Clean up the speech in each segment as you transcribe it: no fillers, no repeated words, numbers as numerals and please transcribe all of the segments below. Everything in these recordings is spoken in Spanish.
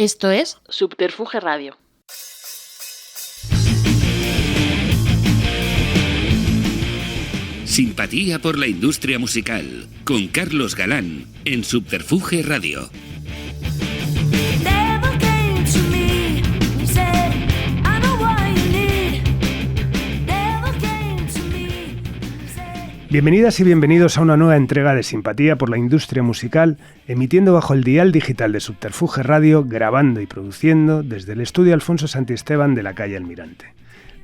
Esto es Subterfuge Radio. Simpatía por la industria musical, con Carlos Galán, en Subterfuge Radio. Bienvenidas y bienvenidos a una nueva entrega de Simpatía por la industria musical, emitiendo bajo el dial digital de Subterfuge Radio, grabando y produciendo desde el estudio Alfonso Santisteban de la calle Almirante.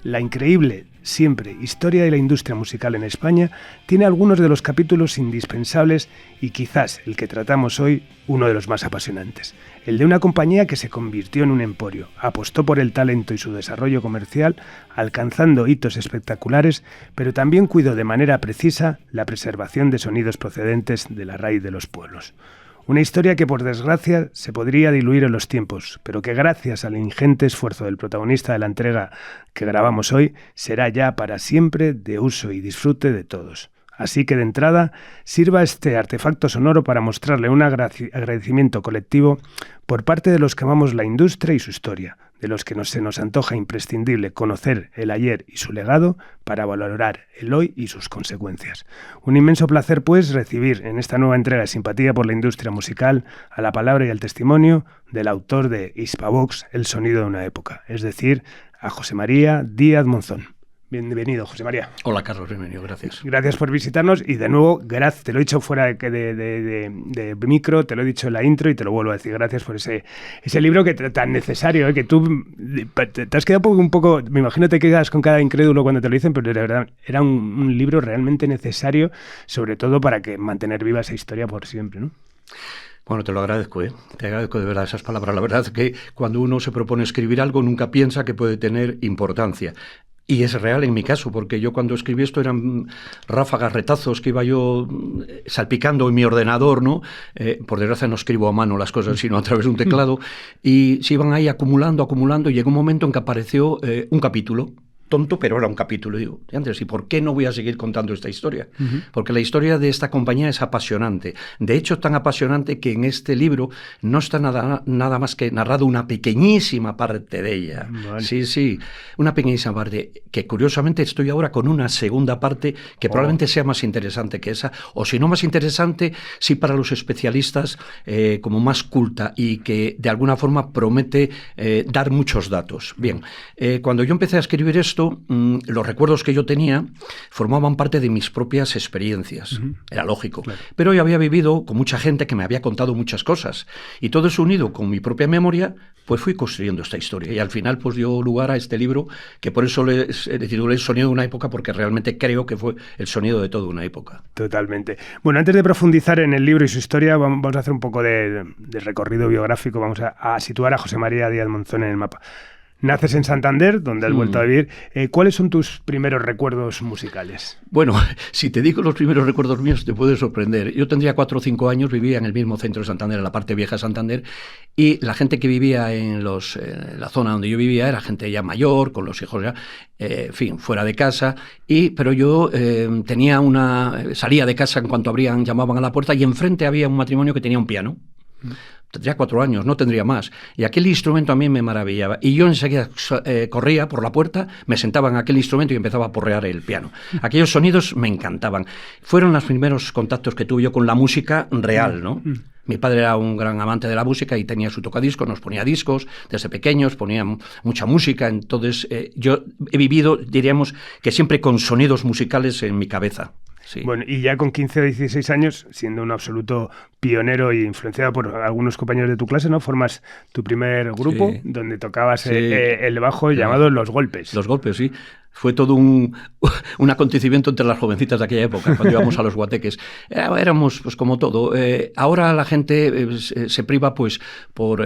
La increíble, siempre, historia de la industria musical en España tiene algunos de los capítulos indispensables y quizás el que tratamos hoy, uno de los más apasionantes. El de una compañía que se convirtió en un emporio, apostó por el talento y su desarrollo comercial, alcanzando hitos espectaculares, pero también cuidó de manera precisa la preservación de sonidos procedentes de la raíz de los pueblos. Una historia que, por desgracia, se podría diluir en los tiempos, pero que gracias al ingente esfuerzo del protagonista de la entrega que grabamos hoy, será ya para siempre de uso y disfrute de todos. Así que, de entrada, sirva este artefacto sonoro para mostrarle un agradecimiento colectivo por parte de los que amamos la industria y su historia, de los que se nos antoja imprescindible conocer el ayer y su legado para valorar el hoy y sus consecuencias. Un inmenso placer, pues, recibir en esta nueva entrega de Simpatía por la industria musical a la palabra y al testimonio del autor de Hispavox, El sonido de una época, es decir, a José María Díaz Monzón. Bienvenido, José María. Hola, Carlos, bienvenido, gracias. Gracias por visitarnos y de nuevo, gracias. Te lo he dicho fuera de micro, te lo he dicho en la intro y te lo vuelvo a decir. Gracias por ese libro que tan necesario, que tú te has quedado un poco, me imagino te quedas con cada incrédulo cuando te lo dicen, pero de verdad era un libro realmente necesario, sobre todo para mantener viva esa historia por siempre, ¿no? Bueno, te lo agradezco, Te agradezco de verdad esas palabras. La verdad es que cuando uno se propone escribir algo nunca piensa que puede tener importancia. Y es real en mi caso, porque yo cuando escribí esto eran ráfagas, retazos que iba yo salpicando en mi ordenador, ¿no? Por desgracia no escribo a mano las cosas, sino a través de un teclado, y se iban ahí acumulando, y llegó un momento en que apareció un capítulo. Tonto, pero era un capítulo. Digo, antes, ¿y por qué no voy a seguir contando esta historia? Uh-huh. Porque la historia de esta compañía es apasionante. De hecho, tan apasionante que en este libro no está nada más que narrado una pequeñísima parte de ella. Vale. Sí, una pequeñísima parte, que curiosamente estoy ahora con una segunda parte que probablemente sea más interesante que esa, o si no más interesante, sí para los especialistas, como más culta y que de alguna forma promete dar muchos datos. Bien, cuando yo empecé a escribir esto, los recuerdos que yo tenía formaban parte de mis propias experiencias. Uh-huh. Era lógico. Claro. Pero yo había vivido con mucha gente que me había contado muchas cosas. Y todo eso unido con mi propia memoria, pues fui construyendo esta historia. Y al final pues dio lugar a este libro, que por eso le titulé El sonido de una época, porque realmente creo que fue el sonido de toda una época. Totalmente. Bueno, antes de profundizar en el libro y su historia, vamos a hacer un poco de recorrido biográfico. Vamos a situar a José María Díaz Monzón en el mapa. Naces en Santander, donde has vuelto a vivir. ¿Cuáles son tus primeros recuerdos musicales? Bueno, si te digo los primeros recuerdos míos, te puede sorprender. Yo tendría 4 o 5 años, vivía en el mismo centro de Santander, en la parte vieja de Santander, y la gente que vivía en la zona donde yo vivía era gente ya mayor, con los hijos ya, en fin, fuera de casa, pero yo salía de casa en cuanto llamaban a la puerta, y enfrente había un matrimonio que tenía un piano. Tendría 4 años, no tendría más. Y aquel instrumento a mí me maravillaba. Y yo enseguida corría por la puerta, me sentaba en aquel instrumento y empezaba a porrear el piano. Aquellos sonidos me encantaban. Fueron los primeros contactos que tuve yo con la música real, ¿no? Mi padre era un gran amante de la música y tenía su tocadiscos, nos ponía discos desde pequeños, ponía mucha música. Entonces yo he vivido, diríamos, que siempre con sonidos musicales en mi cabeza. Sí. Bueno, y ya con 15 o 16 años, siendo un absoluto pionero e influenciado por algunos compañeros de tu clase, ¿no? Formas tu primer grupo, sí, donde tocabas el bajo, llamado Los Golpes. Los Golpes, sí. Fue todo un acontecimiento entre las jovencitas de aquella época, cuando íbamos a los guateques. Éramos, pues como todo. Ahora la gente se priva, pues, por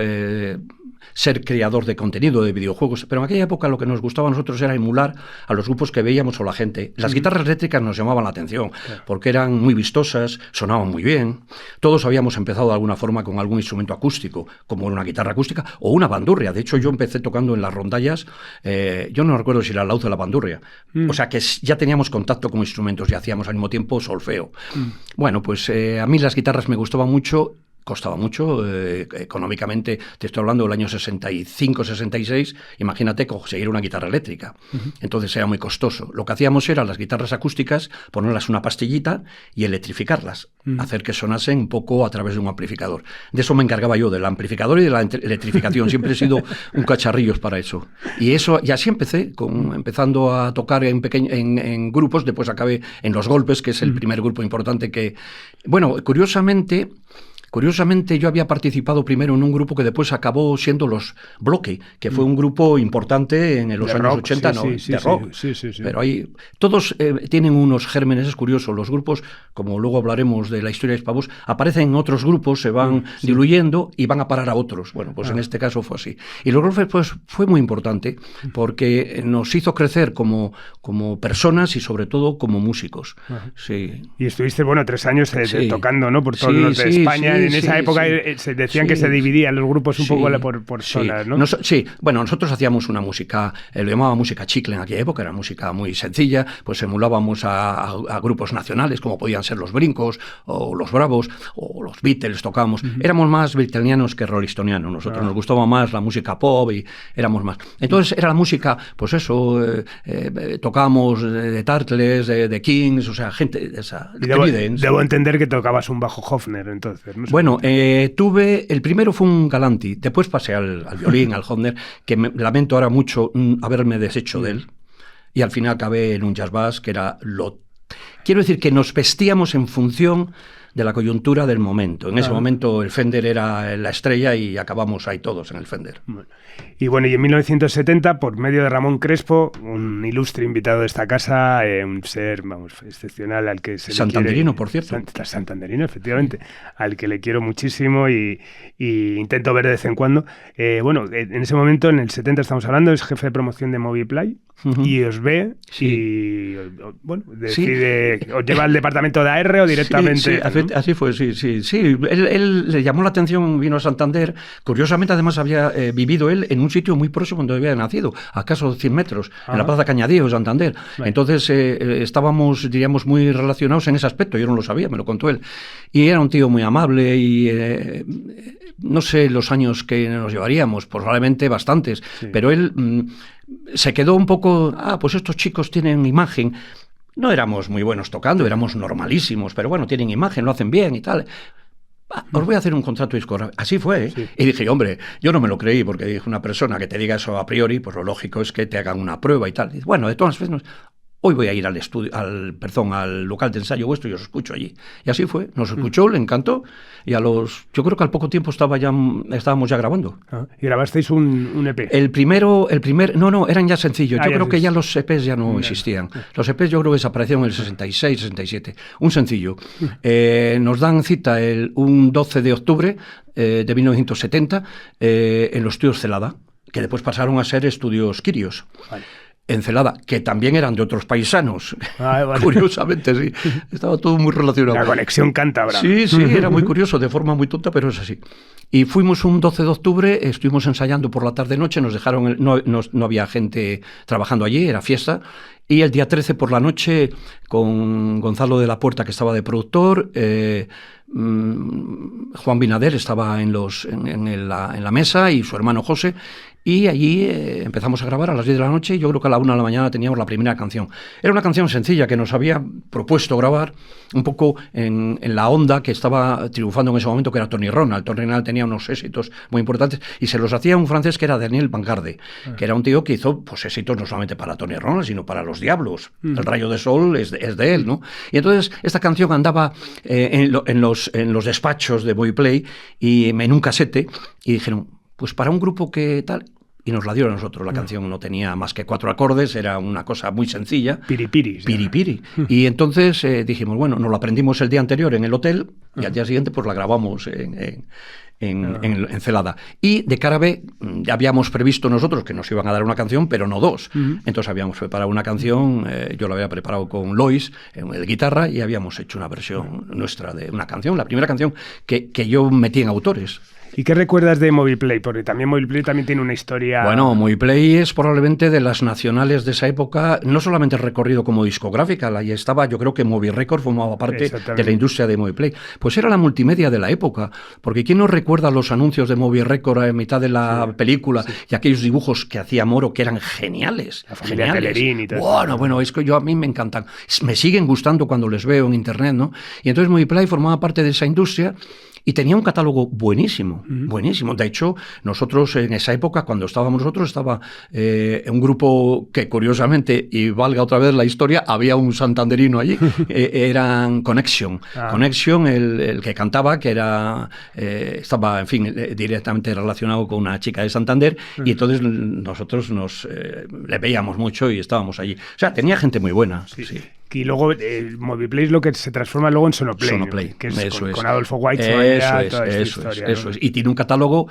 ser creador de contenido, de videojuegos, pero en aquella época lo que nos gustaba a nosotros era emular a los grupos que veíamos o la gente. Las guitarras eléctricas nos llamaban la atención, porque eran muy vistosas, sonaban muy bien. Todos habíamos empezado de alguna forma con algún instrumento acústico, como una guitarra acústica o una bandurria. De hecho, yo empecé tocando en las rondallas, yo no recuerdo si era el laúd o la bandurria. O sea, que ya teníamos contacto con instrumentos y hacíamos al mismo tiempo solfeo. Bueno, pues a mí las guitarras me gustaban mucho. costaba mucho, económicamente, te estoy hablando del año 65, 66, imagínate conseguir una guitarra eléctrica. Entonces era muy costoso. Lo que hacíamos era las guitarras acústicas, ponerlas una pastillita y electrificarlas, hacer que sonasen un poco a través de un amplificador. De eso me encargaba yo, del amplificador y de la electrificación. Siempre he sido un cacharrillos para eso. Y así empecé, empezando a tocar en grupos, después acabé en Los Golpes, que es el primer grupo importante que... Bueno, curiosamente yo había participado primero en un grupo que después acabó siendo Los Bloque, que fue un grupo importante en los años 80, de rock. Sí. Pero ahí todos tienen unos gérmenes, es curioso. Los grupos, como luego hablaremos de la historia de Hispavox, aparecen en otros grupos, se van diluyendo y van a parar a otros. Bueno, pues en este caso fue así. Y Los Golpes pues, fue muy importante porque nos hizo crecer como personas y sobre todo como músicos. Sí. Y estuviste, 3 años tocando, ¿no? Por todo el norte de España. En esa época se decían que se dividían los grupos un poco por zonas, ¿no? Nosotros hacíamos una música, lo llamaban música chicle en aquella época, era música muy sencilla, pues emulábamos a grupos nacionales como podían ser Los Brincos o Los Bravos o los Beatles, tocábamos. Éramos más beatlesianos que rollistonianos, nosotros nos gustaba más la música pop y éramos más. Entonces era la música, pues eso, tocábamos de Turtles, de Kings, o sea, gente de esa... Debo entender que tocabas un bajo Hofner, entonces, ¿no? Bueno, el primero fue un Galanti, después pasé al violín, al Hofner, que lamento ahora mucho haberme deshecho de él, y al final acabé en un jazz bass, que era Quiero decir que nos vestíamos en función de la coyuntura del momento. En ese momento el Fender era la estrella y acabamos ahí todos en el Fender. Y en 1970, por medio de Ramón Crespo, un ilustre invitado de esta casa, un ser, excepcional al que se santanderino, por cierto. Santanderino, efectivamente, al que le quiero muchísimo y intento ver de vez en cuando. En ese momento, en el 70 estamos hablando, es jefe de promoción de Moviplay y os ve y, decide, os lleva al departamento de AR o directamente... Sí, así fue, sí. Él le llamó la atención, vino a Santander. Curiosamente, además, había vivido él en un sitio muy próximo donde había nacido, a acaso 100 metros, en la Plaza Cañadío, Santander. Entonces, estábamos, diríamos, muy relacionados en ese aspecto. Yo no lo sabía, me lo contó él. Y era un tío muy amable y... no sé los años que nos llevaríamos, probablemente bastantes, pero él se quedó un poco, pues estos chicos tienen imagen. No éramos muy buenos tocando, éramos normalísimos, pero bueno, tienen imagen, lo hacen bien y tal. Os voy a hacer un contrato discográfico. Así fue, ¿eh? Sí. Y dije, hombre, yo no me lo creí, porque dije, una persona que te diga eso a priori, pues lo lógico es que te hagan una prueba y tal. Y, bueno, de todas formas, hoy voy a ir al local de ensayo vuestro y os escucho allí. Y así fue, nos escuchó, le encantó, y yo creo que al poco tiempo estábamos ya grabando. ¿Y grabasteis un EP? No, eran ya sencillos. Yo creo que ya los EPs ya no existían. Los EPs yo creo que desaparecieron en el 66, 67. Un sencillo. Nos dan cita un 12 de octubre de 1970 en los estudios Celada, que después pasaron a ser estudios Quirios. Vale. En Celada, que también eran de otros paisanos. Vale. Curiosamente, sí. Estaba todo muy relacionado. La conexión cántabra. Sí, era muy curioso, de forma muy tonta, pero es así. Y fuimos un 12 de octubre, estuvimos ensayando por la tarde-noche, nos dejaron, no había gente trabajando allí, era fiesta, y el día 13 por la noche, con Gonzalo de la Puerta, que estaba de productor, Juan Binader estaba en la mesa, y su hermano José, y allí empezamos a grabar a las 10 de la noche, y yo creo que a la 1 de la mañana teníamos la primera canción. Era una canción sencilla que nos había propuesto grabar, un poco en la onda que estaba triunfando en ese momento, que era Tony Ronald. Tony Ronald tenía unos éxitos muy importantes, y se los hacía un francés que era Daniel Vangarde, que era un tío que hizo pues éxitos no solamente para Tony Ronald, sino para Los Diablos. El Rayo de Sol es de él, ¿no? Y entonces esta canción andaba en los despachos de Moviplay y en un casete, y dijeron, pues para un grupo que tal... Y nos la dieron a nosotros. La canción no tenía más que 4 acordes, era una cosa muy sencilla. Piripiri. Piripiri. Y entonces dijimos, bueno, nos la aprendimos el día anterior en el hotel y al día siguiente pues la grabamos en Celada. Y de cara B, ya habíamos previsto nosotros que nos iban a dar una canción, pero no 2. Entonces habíamos preparado una canción, yo la había preparado con Lois, en el guitarra, y habíamos hecho una versión nuestra de una canción, la primera canción que yo metí en autores. ¿Y qué recuerdas de Moviplay? Porque también Moviplay también tiene una historia... Bueno, Moviplay es probablemente de las nacionales de esa época, no solamente el recorrido como discográfica, ahí estaba, yo creo que Movirecord formaba parte de la industria de Moviplay. Pues era la multimedia de la época, porque ¿quién no recuerda los anuncios de Movirecord en mitad de la película y aquellos dibujos que hacía Moro que eran geniales? La familia Telerín y todo eso. Bueno, es que a mí me encantan. Me siguen gustando cuando les veo en internet, ¿no? Y entonces Moviplay formaba parte de esa industria. Y tenía un catálogo buenísimo, buenísimo. De hecho, nosotros en esa época, cuando estábamos nosotros, estaba un grupo que curiosamente, y valga otra vez la historia, había un santanderino allí, eran Connection. Connection, el que cantaba, que era estaba, en fin, directamente relacionado con una chica de Santander, y entonces nosotros le veíamos mucho y estábamos allí. O sea, tenía gente muy buena. Sí. Y luego Moviplay es lo que se transforma luego en Sonoplay, que es con Adolfo White. Eso es. Y tiene un catálogo,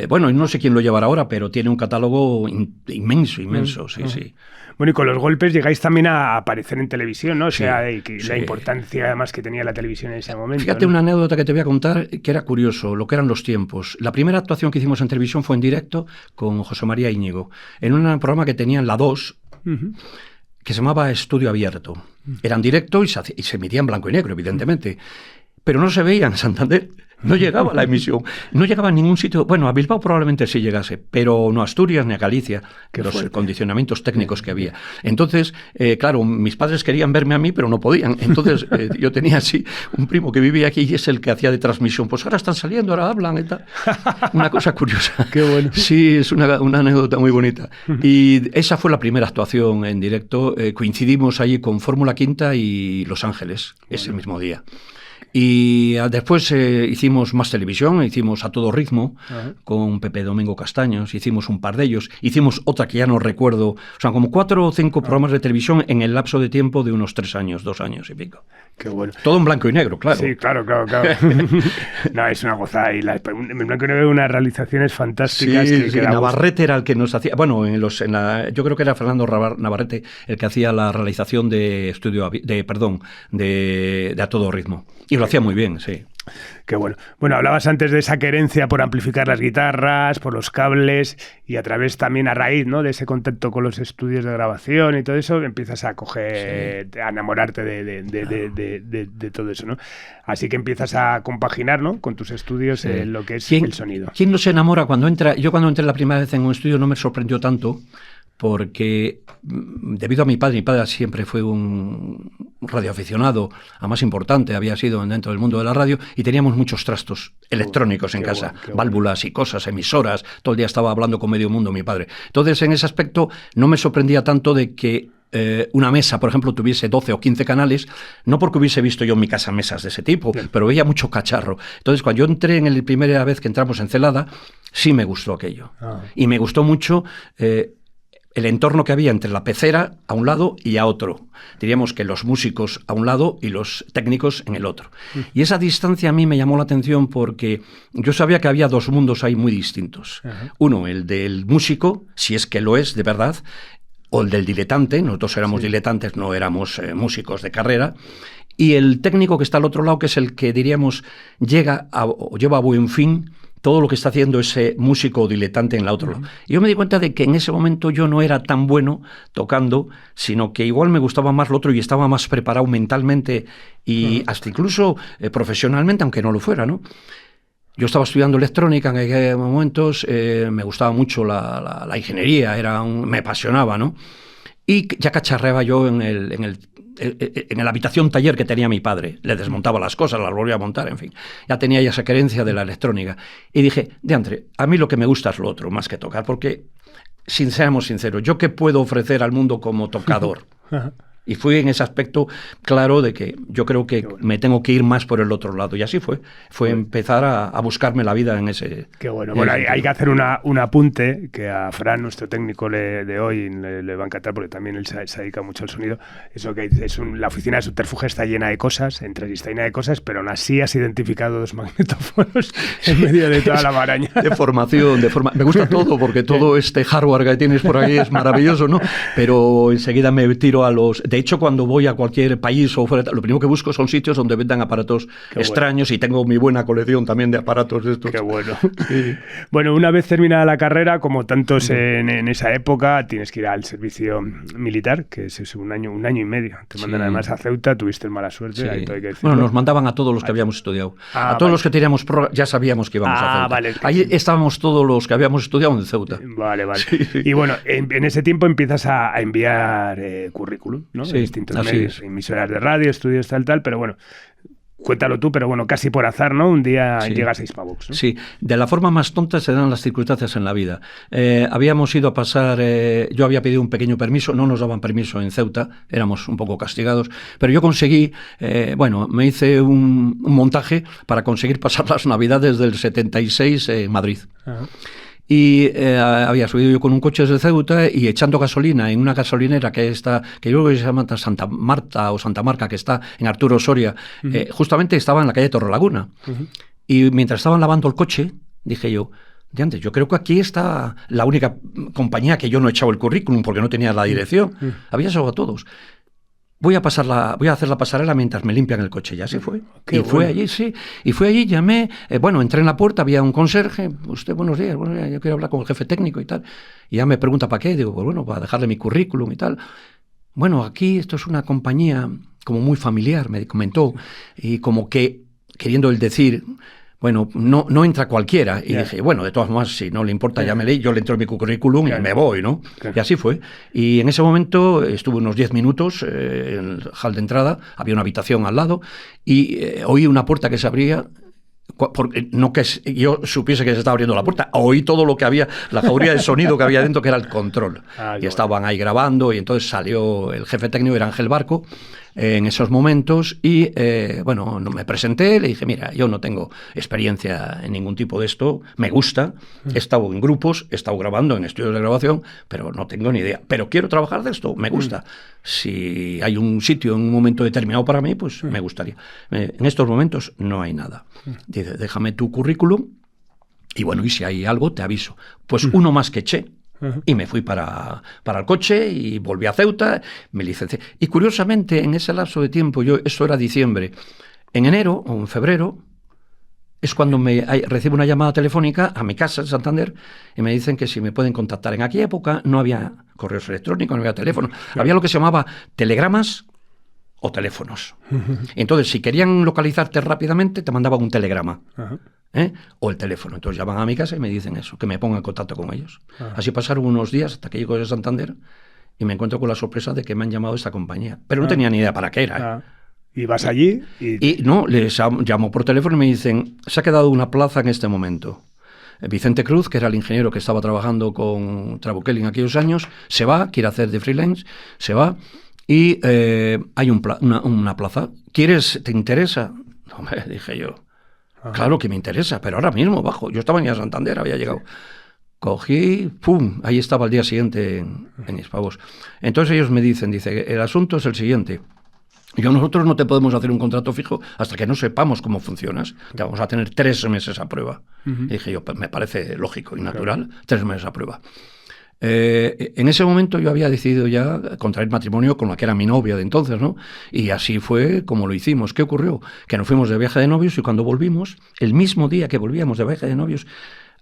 bueno, no sé quién lo llevará ahora, pero tiene un catálogo inmenso, sí. Bueno, y con los golpes llegáis también a aparecer en televisión, ¿no? O sea, la importancia además que tenía la televisión en ese momento. Fíjate, ¿no? Una anécdota que te voy a contar que era curioso, lo que eran los tiempos. La primera actuación que hicimos en televisión fue en directo con José María Íñigo, en un programa que tenía en La 2, que se llamaba Estudio Abierto. Era en directo y se emitía en blanco y negro, evidentemente. Pero no se veía en Santander. No llegaba la emisión, no llegaba a ningún sitio. Bueno, a Bilbao probablemente sí llegase, pero no a Asturias ni a Galicia, que los condicionamientos técnicos que había. Entonces, claro, mis padres querían verme a mí, pero no podían. Entonces, yo tenía así un primo que vivía aquí y es el que hacía de transmisión. Pues ahora están saliendo, ahora hablan y tal. Una cosa curiosa. Qué bueno. Sí, es una anécdota muy bonita. Y esa fue la primera actuación en directo. Coincidimos allí con Fórmula Quinta y Los Ángeles, ese mismo día. Y después hicimos más televisión, hicimos A Todo Ritmo con Pepe Domingo Castaños, hicimos un par de ellos, hicimos otra que ya no recuerdo, o sea, como 4 o 5 programas de televisión en el lapso de tiempo de unos 3 años, 2 años y pico. Qué bueno. Todo en blanco y negro, claro. Sí, claro. No, es una gozada. Y en blanco y negro unas realizaciones fantásticas. Sí, Navarrete era el que nos hacía... Bueno, yo creo que era Fernando Navarrete el que hacía la realización de A Todo Ritmo. Y lo hacía muy bien, sí. Qué bueno. Bueno, hablabas antes de esa querencia por amplificar las guitarras, por los cables, y a través también a raíz, ¿no?, de ese contacto con los estudios de grabación y todo eso, empiezas a a enamorarte de todo eso, ¿no? Así que empiezas a compaginar, ¿no?, con tus estudios lo que es el sonido. ¿Quién no se enamora cuando entra? Yo cuando entré la primera vez en un estudio no me sorprendió tanto, porque debido a mi padre siempre fue un radioaficionado, a más importante, había sido dentro del mundo de la radio, y teníamos muchos trastos electrónicos en casa, válvulas y cosas, emisoras, todo el día estaba hablando con medio mundo mi padre. Entonces, en ese aspecto, no me sorprendía tanto de que una mesa, por ejemplo, tuviese 12 o 15 canales, no porque hubiese visto yo en mi casa mesas de ese tipo, pero veía mucho cacharro. Entonces, cuando yo entré en la primera vez que entramos en Celada, sí me gustó aquello. Y me gustó mucho el entorno que había entre la pecera a un lado y a otro. Diríamos que los músicos a un lado y los técnicos en el otro. Y esa distancia a mí me llamó la atención porque yo sabía que había 2 mundos ahí muy distintos. Uno, el del músico, si es que lo es de verdad, o el del diletante. Nosotros éramos diletantes, no éramos músicos de carrera. Y el técnico que está al otro lado, que es el que, diríamos, lleva a buen fin todo lo que está haciendo ese músico diletante en la otra lado. Y yo me di cuenta de que en ese momento yo no era tan bueno tocando, sino que igual me gustaba más lo otro y estaba más preparado mentalmente y hasta incluso profesionalmente, aunque no lo fuera, ¿no? Yo estaba estudiando electrónica en aquellos momentos, me gustaba mucho la ingeniería, me apasionaba, ¿no? Y ya cacharreaba yo en la habitación taller que tenía mi padre. Le desmontaba las cosas, las volvía a montar, en fin. Ya tenía esa querencia de la electrónica. Y dije, diantre, a mí lo que me gusta es lo otro, más que tocar, porque, seamos sinceros, ¿yo qué puedo ofrecer al mundo como tocador? Y fui en ese aspecto claro de que yo creo que me tengo que ir más por el otro lado. Y así fue. Fue empezar a buscarme la vida en ese... Qué bueno. Bueno, hay que hacer un apunte que a Fran, nuestro técnico de hoy, le va a encantar porque también él se dedica mucho al sonido. Eso que la oficina de Subterfuge está llena de cosas, está llena de cosas, pero aún así has identificado 2 magnetófonos en medio de toda la maraña. De formación. Me gusta todo porque todo este hardware que tienes por ahí es maravilloso, ¿no? Pero enseguida me tiro a los... De hecho, cuando voy a cualquier país o fuera, lo primero que busco son sitios donde vendan aparatos extraños, y tengo mi buena colección también de aparatos de estos. Qué bueno. Sí. Bueno, una vez terminada la carrera, como tantos en esa época, tienes que ir al servicio militar, que es un año y medio. Te mandan además a Ceuta, tuviste mala suerte. Ahí todo hay que decirlo. Bueno, nos mandaban a todos los que habíamos estudiado. A todos los que teníamos ya sabíamos que íbamos a Ceuta. Vale, ahí estábamos todos los que habíamos estudiado en Ceuta. Vale. Sí. Y bueno, en ese tiempo empiezas a enviar currículum, ¿no? Sí, distintos medios, emisoras de radio, estudios, tal, pero bueno, cuéntalo tú, pero bueno, casi por azar, ¿no? Un día llegas a Hispavox, ¿no? Sí, de la forma más tonta se dan las circunstancias en la vida. Habíamos ido a pasar, yo había pedido un pequeño permiso, no nos daban permiso en Ceuta, éramos un poco castigados, pero yo conseguí, me hice un montaje para conseguir pasar las Navidades del 76 en Madrid. Ajá. Y había subido yo con un coche desde Ceuta y echando gasolina en una gasolinera que yo creo que se llama Santa Marta o Santa Marca, que está en Arturo Soria. Justamente estaba en la calle Torrelaguna. Y mientras estaban lavando el coche, dije yo creo que aquí está la única compañía que yo no he echado el currículum porque no tenía la dirección. Había echado a todos. Voy a hacer la pasarela mientras me limpian el coche. Ya se fue. Fue allí, sí. Y fue allí, llamé. Entré en la puerta, había un conserje. Usted, buenos días, yo quiero hablar con el jefe técnico y tal. Y ya me pregunta para qué. Digo, pues bueno, para dejarle mi currículum y tal. Bueno, aquí esto es una compañía como muy familiar, me comentó. Y como que, queriendo él decir, bueno, no entra cualquiera. Y dije, bueno, de todas formas, si no le importa, llámele, yo le entro en mi currículum y me voy, ¿no? Y así fue. Y en ese momento estuve unos 10 minutos en el hall de entrada, había una habitación al lado, y oí una puerta que se abría. No que yo supiese que se estaba abriendo la puerta, oí todo lo que había, la jauría de sonido que había dentro, que era el control. Y estaban ahí grabando, y entonces salió el jefe técnico, era Ángel Barco, en esos momentos, y me presenté, le dije, mira, yo no tengo experiencia en ningún tipo de esto, me gusta, he estado en grupos, he estado grabando en estudios de grabación, pero no tengo ni idea, pero quiero trabajar de esto, me gusta. Si hay un sitio en un momento determinado para mí, pues me gustaría. En estos momentos no hay nada. Dice, déjame tu currículum, y bueno, y si hay algo, te aviso. Pues uno más que eché. Y me fui para el coche y volví a Ceuta, me licencié. Y curiosamente, en ese lapso de tiempo, esto era diciembre, en enero o en febrero, es cuando recibo una llamada telefónica a mi casa en Santander y me dicen que si me pueden contactar. En aquella época no había correos electrónicos, no había teléfono, había lo que se llamaba telegramas o teléfonos. Entonces, si querían localizarte rápidamente, te mandaban un telegrama. O el teléfono. Entonces llaman a mi casa y me dicen eso, que me ponga en contacto con ellos. Así pasaron unos días hasta que llego a Santander y me encuentro con la sorpresa de que me han llamado a esta compañía. Pero no tenía ni idea para qué era. ¿Y vas allí? Y no, les llamo por teléfono y me dicen, se ha quedado una plaza en este momento. Vicente Cruz, que era el ingeniero que estaba trabajando con Trabuchelli en aquellos años, se va, quiere hacer de freelance, se va, y hay una plaza. ¿Te interesa? No, me dije yo. Claro que me interesa, pero ahora mismo bajo. Yo estaba en Santander, había llegado. Cogí, ¡pum! Ahí estaba al día siguiente en Hispavox. Entonces ellos me dicen, el asunto es el siguiente. Nosotros no te podemos hacer un contrato fijo hasta que no sepamos cómo funcionas. Te vamos a tener 3 meses a prueba. Y dije yo, pues me parece lógico y natural, 3 meses a prueba. En ese momento yo había decidido ya contraer matrimonio con la que era mi novia de entonces, ¿no? Y así fue como lo hicimos. ¿Qué ocurrió? Que nos fuimos de viaje de novios y cuando volvimos, el mismo día que volvíamos de viaje de novios,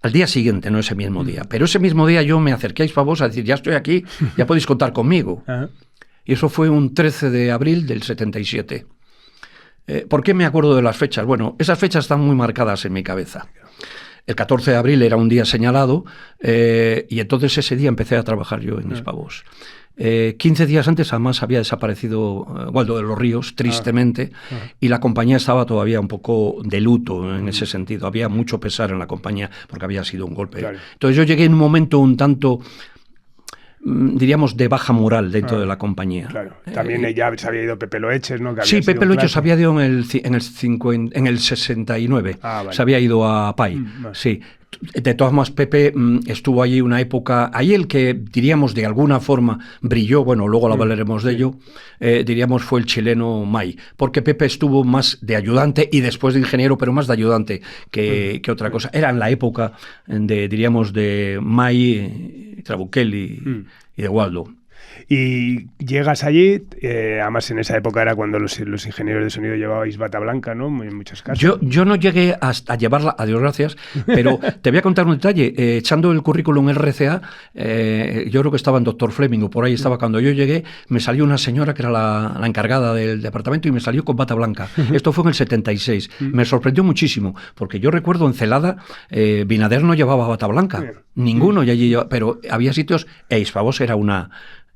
al día siguiente, no ese mismo día, pero ese mismo día yo me acerqué a Hispavox a decir, ya estoy aquí, ya podéis contar conmigo. Y eso fue un 13 de abril del 77. ¿Por qué me acuerdo de las fechas? Bueno, esas fechas están muy marcadas en mi cabeza. El 14 de abril era un día señalado y entonces ese día empecé a trabajar yo en Hispavox. 15 días antes además había desaparecido Waldo de los Ríos, tristemente, y la compañía estaba todavía un poco de luto en ese sentido. Había mucho pesar en la compañía porque había sido un golpe. Claro. Entonces yo llegué en un momento un tanto, diríamos, de baja moral dentro de la compañía. Claro. También ya se había ido Pepe Loeches, ¿no? Sí, Pepe Loeches se había ido en el 69. Vale. Se había ido a PAI. Vale. Sí. De todas formas, Pepe estuvo allí una época, ahí el que, diríamos, de alguna forma brilló, bueno, luego hablaremos de ello, diríamos, fue el chileno May, porque Pepe estuvo más de ayudante y después de ingeniero, pero más de ayudante que otra cosa. Era en la época diríamos, de May, Trabuchelli y de Waldo. Y llegas allí, además en esa época era cuando los ingenieros de sonido llevabais bata blanca, ¿no? En muchos casos. Yo no llegué a llevarla, a Dios gracias, pero te voy a contar un detalle. Echando el currículum en RCA, yo creo que estaba en Dr. Fleming o por ahí estaba. Cuando yo llegué, me salió una señora que era la encargada del departamento y me salió con bata blanca. Esto fue en el 76. Me sorprendió muchísimo, porque yo recuerdo en Celada, Binader no llevaba bata blanca. Ninguno, y allí pero había sitios, e Hispavox era una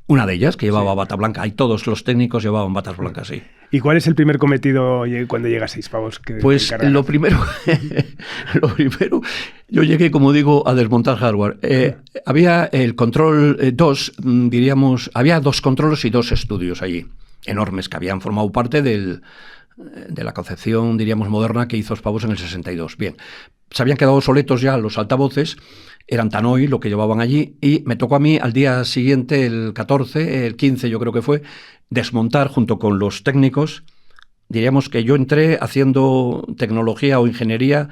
de ellas que llevaba bata blanca. Ahí todos los técnicos llevaban batas blancas, sí. ¿Y cuál es el primer cometido cuando llegas a Hispavox? Pues lo primero, yo llegué, como digo, a desmontar hardware. Había el control 2, diríamos, había 2 controles y 2 estudios allí, enormes, que habían formado parte de la concepción, diríamos, moderna que hizo Hispavox en el 62. Bien, se habían quedado obsoletos ya los altavoces, eran Tannoy lo que llevaban allí, y me tocó a mí al día siguiente, el 14, el 15 yo creo que fue, desmontar junto con los técnicos. Diríamos que yo entré haciendo tecnología o ingeniería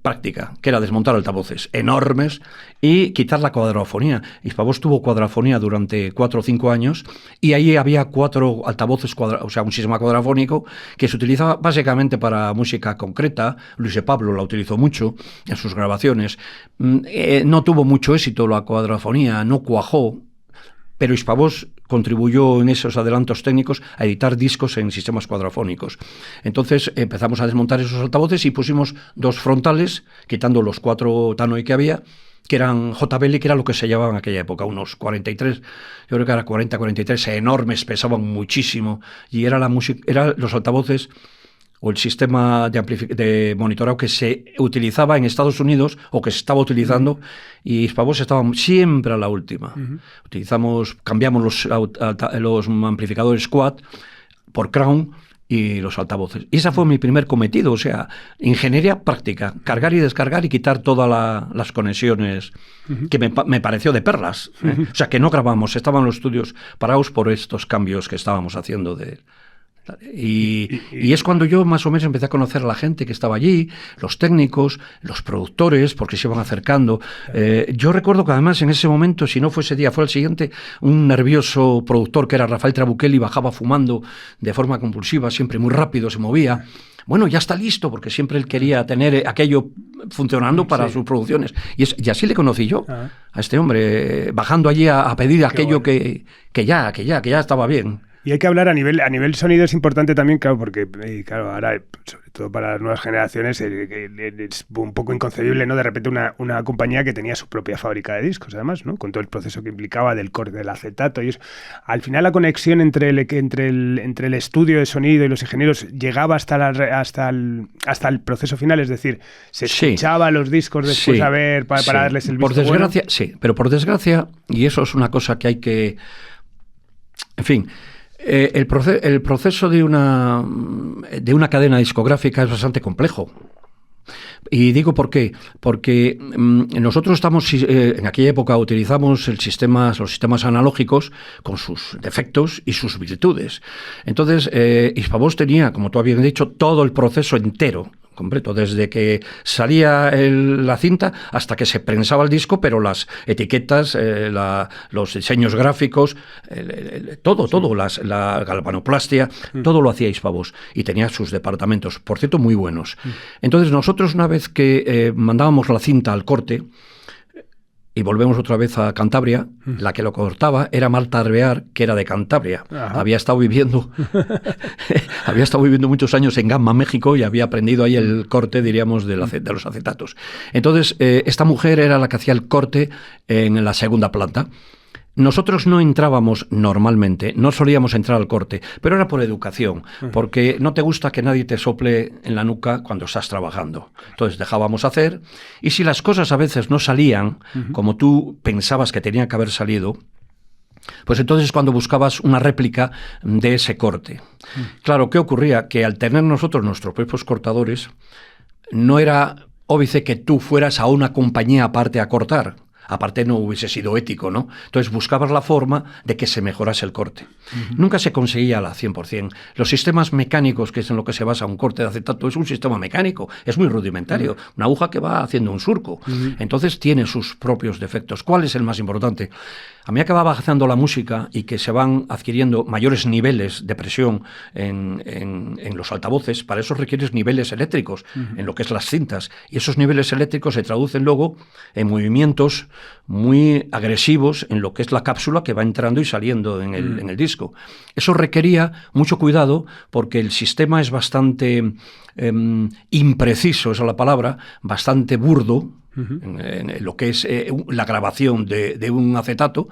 práctica, que era desmontar altavoces enormes y quitar la cuadrafonía. Hispavox tuvo cuadrafonía durante 4 o 5 años y ahí había 4 altavoces, o sea, un sistema cuadrafónico que se utilizaba básicamente para música concreta. Luis de Pablo la utilizó mucho en sus grabaciones. No tuvo mucho éxito la cuadrafonía, no cuajó, pero Hispavox contribuyó en esos adelantos técnicos a editar discos en sistemas cuadrafónicos. Entonces empezamos a desmontar esos altavoces y pusimos 2 frontales, quitando los 4 Tannoy que había, que eran JBL, que era lo que se llevaba en aquella época, unos 43, yo creo que era 40, 43, enormes, pesaban muchísimo, y era los altavoces o el sistema de monitoreo que se utilizaba en Estados Unidos o que se estaba utilizando, y Hispavox estaba siempre a la última. Cambiamos los amplificadores Quad por Crown y los altavoces. Y ese fue mi primer cometido, o sea, ingeniería práctica, cargar y descargar y quitar todas las conexiones, que me pareció de perlas. O sea, que no grabamos, estaban los estudios parados por estos cambios que estábamos haciendo y es cuando yo más o menos empecé a conocer a la gente que estaba allí, los técnicos, los productores, porque se iban acercando. Yo recuerdo que además en ese momento, si no fue ese día, fue el siguiente, un nervioso productor que era Rafael Trabuchelli bajaba fumando de forma compulsiva, siempre muy rápido, se movía. Bueno, ya está listo, porque siempre él quería tener aquello funcionando para sus producciones. Y así le conocí yo, a este hombre, bajando allí a pedir aquello que ya estaba bien. Y hay que hablar a nivel sonido, es importante también, claro, porque claro, ahora, sobre todo para las nuevas generaciones, es un poco inconcebible, ¿no? De repente una compañía que tenía su propia fábrica de discos, además, ¿no? Con todo el proceso que implicaba del corte del acetato y eso. Al final la conexión entre el estudio de sonido y los ingenieros llegaba hasta el proceso final, es decir, se escuchaba los discos después para darles el visto por desgracia, bueno. Sí, pero por desgracia, y eso es una cosa que hay que... En fin... El proceso de una cadena discográfica es bastante complejo. Y digo por qué. Porque nosotros en aquella época utilizamos los sistemas analógicos con sus defectos y sus virtudes. Entonces, Hispavox tenía, como tú habías dicho, todo el proceso entero, completo, desde que salía la cinta hasta que se prensaba el disco, pero las etiquetas, los diseños gráficos, todo, la galvanoplastia, todo lo hacía Hispavox y tenía sus departamentos, por cierto, muy buenos. Entonces nosotros, una vez que mandábamos la cinta al corte, y volvemos otra vez a Cantabria, la que lo cortaba era Marta Arbear, que era de Cantabria. Ajá. Había estado viviendo muchos años en Gamma, México, y había aprendido ahí el corte, diríamos, de los acetatos. Entonces, esta mujer era la que hacía el corte en la segunda planta. Nosotros no entrábamos normalmente, no solíamos entrar al corte, pero era por educación, porque no te gusta que nadie te sople en la nuca cuando estás trabajando. Entonces dejábamos hacer, y si las cosas a veces no salían como tú pensabas que tenían que haber salido, pues entonces cuando buscabas una réplica de ese corte. Claro, ¿qué ocurría? Que al tener nosotros nuestros propios cortadores, no era óbice que tú fueras a una compañía aparte a cortar. Aparte no hubiese sido ético, ¿no? Entonces buscabas la forma de que se mejorase el corte. Nunca se conseguía al 100%. Los sistemas mecánicos, que es en lo que se basa un corte de acetato, es un sistema mecánico, es muy rudimentario. Una aguja que va haciendo un surco. Entonces tiene sus propios defectos. ¿Cuál es el más importante? A medida que va avanzando la música y que se van adquiriendo mayores niveles de presión en los altavoces, para eso requieres niveles eléctricos en lo que es las cintas. Y esos niveles eléctricos se traducen luego en movimientos muy agresivos en lo que es la cápsula que va entrando y saliendo en el disco. Eso requería mucho cuidado porque el sistema es bastante impreciso, esa es la palabra, bastante burdo, en lo que es la grabación de un acetato,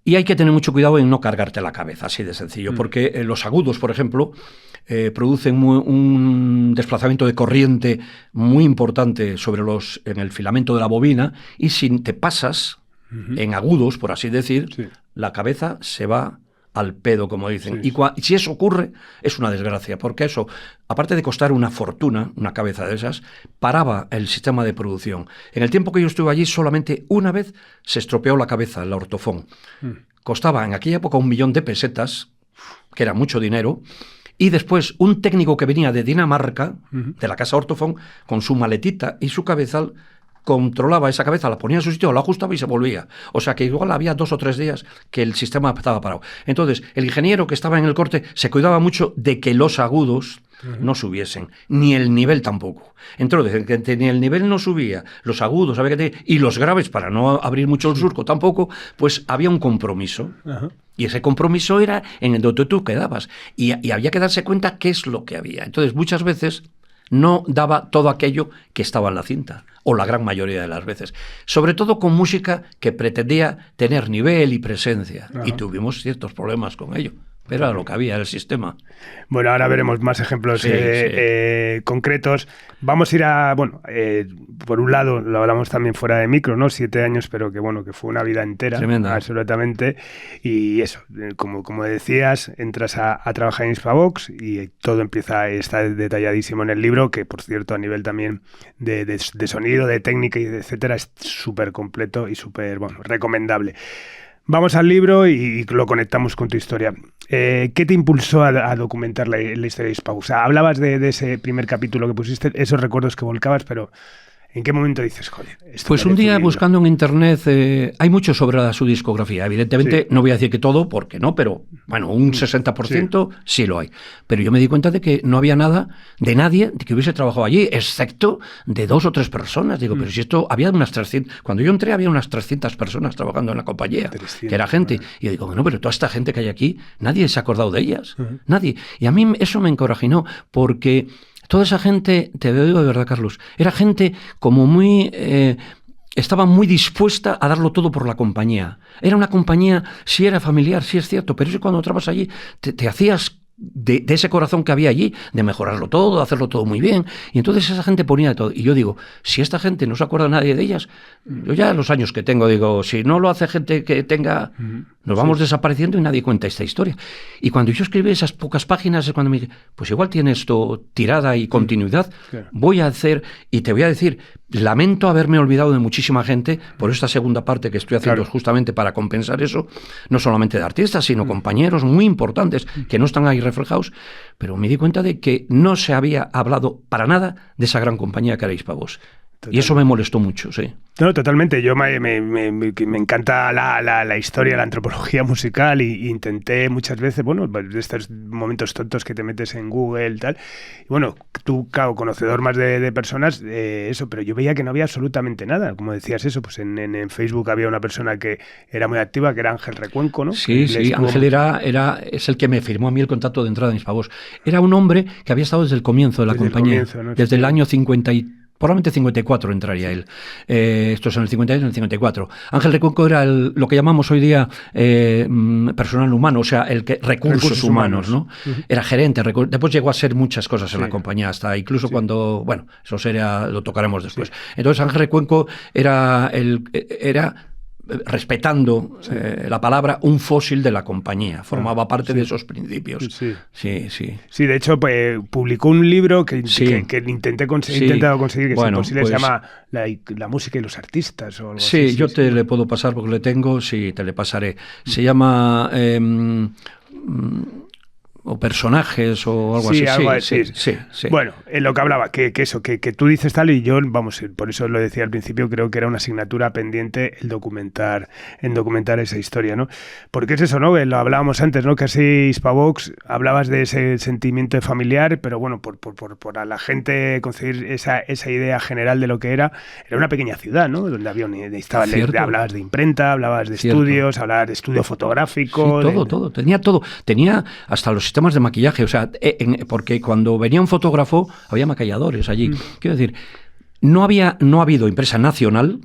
y hay que tener mucho cuidado en no cargarte la cabeza, así de sencillo, porque los agudos, por ejemplo, producen un desplazamiento de corriente muy importante en el filamento de la bobina, y si te pasas en agudos, por así decir, la cabeza se va al pedo, como dicen. Y si eso ocurre, es una desgracia, porque eso, aparte de costar una fortuna, una cabeza de esas, paraba el sistema de producción. En el tiempo que yo estuve allí, solamente una vez se estropeó la cabeza, la ortofón. Costaba en aquella época 1 millón de pesetas, que era mucho dinero, y después un técnico que venía de Dinamarca, de la casa Ortofón, con su maletita y su cabezal, controlaba esa cabeza, la ponía en su sitio, la ajustaba y se volvía. O sea que igual había 2 o 3 días que el sistema estaba parado. Entonces, el ingeniero que estaba en el corte se cuidaba mucho de que los agudos no subiesen, ni el nivel tampoco. Entonces, que ni el nivel no subía, los agudos había que tener, y los graves, para no abrir mucho el surco tampoco, pues había un compromiso. Y ese compromiso era en el donde tú quedabas. Y había que darse cuenta qué es lo que había. Entonces, muchas veces no daba todo aquello que estaba en la cinta, o la gran mayoría de las veces. Sobre todo con música que pretendía tener nivel y presencia. Y tuvimos ciertos problemas con ello. Pero era lo que había, el sistema. Bueno, ahora veremos más ejemplos concretos. Vamos a ir a, por un lado, lo hablamos también fuera de micro, ¿no? 7 años, pero que bueno, que fue una vida entera. Tremenda. Absolutamente. Y eso, como decías, entras a trabajar en Hispavox y todo está detalladísimo en el libro, que por cierto, a nivel también de sonido, de técnica y etcétera, es súper completo y súper, recomendable. Vamos al libro y lo conectamos con tu historia. ¿Qué te impulsó a documentar la historia de Hispavox? O sea, hablabas de ese primer capítulo que pusiste, esos recuerdos que volcabas, pero ¿en qué momento dices, joder? Pues un día buscando en internet, hay mucho sobre su discografía. Evidentemente, no voy a decir que todo, porque no, pero bueno, un 60% sí lo hay. Pero yo me di cuenta de que no había nada de nadie que hubiese trabajado allí, excepto de 2 o 3 personas. Digo, pero si esto, había unas 300, cuando yo entré había unas 300 personas trabajando en la compañía, 300, que era gente. Y yo digo, no, pero toda esta gente que hay aquí, nadie se ha acordado de ellas, nadie. Y a mí eso me encorajinó, porque toda esa gente, te lo digo de verdad, Carlos, era gente como muy... estaba muy dispuesta a darlo todo por la compañía. Era una compañía, sí era familiar, sí es cierto, pero es que cuando entrabas allí te hacías de ese corazón que había allí, de mejorarlo todo, de hacerlo todo muy bien. Y entonces esa gente ponía de todo. Y yo digo, si esta gente no se acuerda nadie de ellas, yo ya los años que tengo, digo, si no lo hace gente que tenga... Nos vamos desapareciendo y nadie cuenta esta historia. Y cuando yo escribí esas pocas páginas es cuando me dije, pues igual tiene esto tirada y continuidad, voy a hacer, y te voy a decir, lamento haberme olvidado de muchísima gente por esta segunda parte que estoy haciendo justamente para compensar eso, no solamente de artistas, sino compañeros muy importantes que no están ahí reflejados, pero me di cuenta de que no se había hablado para nada de esa gran compañía que era Hispavox. Y eso me molestó mucho, sí. No, totalmente. Yo me encanta la historia, la antropología musical y intenté muchas veces, de estos momentos tontos que te metes en Google tal. Y bueno, tú, claro, conocedor más de personas, eso, pero yo veía que no había absolutamente nada. Como decías eso, pues en Facebook había una persona que era muy activa, que era Ángel Recuenco, ¿no? Sí, Ángel es el que me firmó a mí el contrato de entrada en Hispavox. Era un hombre que había estado desde el comienzo de la compañía, desde el año 53. Probablemente 54 entraría él. Esto es en el 53 y en el 54. Ángel Recuenco era lo que llamamos hoy día personal humano, o sea, recursos humanos, ¿no? Era gerente. Después llegó a ser muchas cosas en la compañía, hasta incluso cuando, eso lo tocaremos después. Entonces Ángel Recuenco era respetando la palabra, un fósil de la compañía. Formaba parte de esos principios. Sí, de hecho, pues, publicó un libro que intenté he intentado conseguir, que bueno, es imposible, pues, se llama la música y los artistas. O algo así. Yo te le puedo pasar porque le tengo, te le pasaré. Se llama... o personajes o algo así. Sí. Bueno, en lo que hablaba, que tú dices tal, y yo, vamos, por eso lo decía al principio, creo que era una asignatura pendiente el documentar esa historia, ¿no? Porque es eso, ¿no? Lo hablábamos antes, ¿no? Casi Hispavox, hablabas de ese sentimiento familiar, pero bueno, por a la gente conseguir esa idea general de lo que era una pequeña ciudad, ¿no? Donde hablabas de imprenta, hablabas de estudios, hablabas de estudio fotográfico. Sí, todo. Tenía todo. Tenía hasta los sistemas de maquillaje, o sea, porque cuando venía un fotógrafo había maquilladores allí. Quiero decir, no ha habido empresa nacional,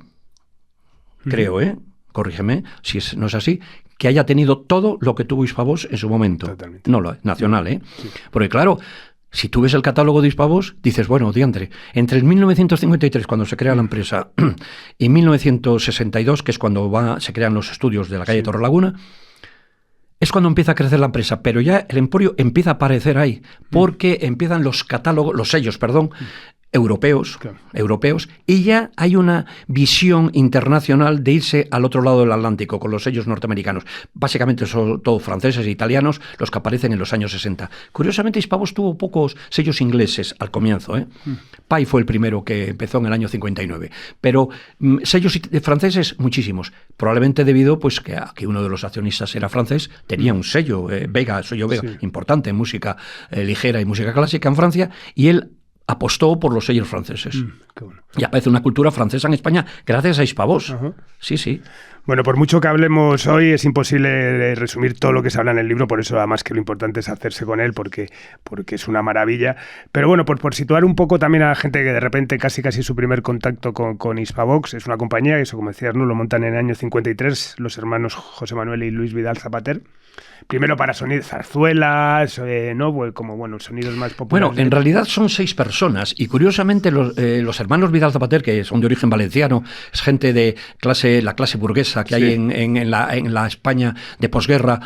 creo, corrígeme si no es así, que haya tenido todo lo que tuvo Hispavox en su momento. Totalmente. No, nacional, Sí. Porque claro, si tú ves el catálogo de Hispavox, dices, bueno, diantre, entre el 1953, cuando se crea la empresa, y 1962, que es cuando se crean los estudios de la calle Torrelaguna, es cuando empieza a crecer la empresa, pero ya el emporio empieza a aparecer ahí, porque empiezan los sellos, europeos, y ya hay una visión internacional de irse al otro lado del Atlántico con los sellos norteamericanos. Básicamente son todos franceses e italianos los que aparecen en los años 60. Curiosamente, Hispavox tuvo pocos sellos ingleses al comienzo. Pai fue el primero que empezó en el año 59, pero sellos franceses muchísimos. Probablemente debido pues que uno de los accionistas era francés, tenía un sello, Vega, importante en música ligera y música clásica en Francia, y él apostó por los sellos franceses. Qué bueno. Y aparece una cultura francesa en España gracias a Hispavox. Sí. Bueno, por mucho que hablemos hoy, es imposible resumir todo lo que se habla en el libro, por eso además que lo importante es hacerse con él, porque es una maravilla. Pero bueno, por situar un poco también a la gente que de repente casi su primer contacto con Hispavox, es una compañía, eso como decías, ¿no? Lo montan en el año 53 los hermanos José Manuel y Luis Vidal Zapater. Primero para sonidos, zarzuelas, ¿no? Como sonidos más populares. Bueno, en realidad son 6 personas y curiosamente los hermanos Vidal Zapater, que son de origen valenciano, es gente de la clase burguesa que hay en la España de posguerra,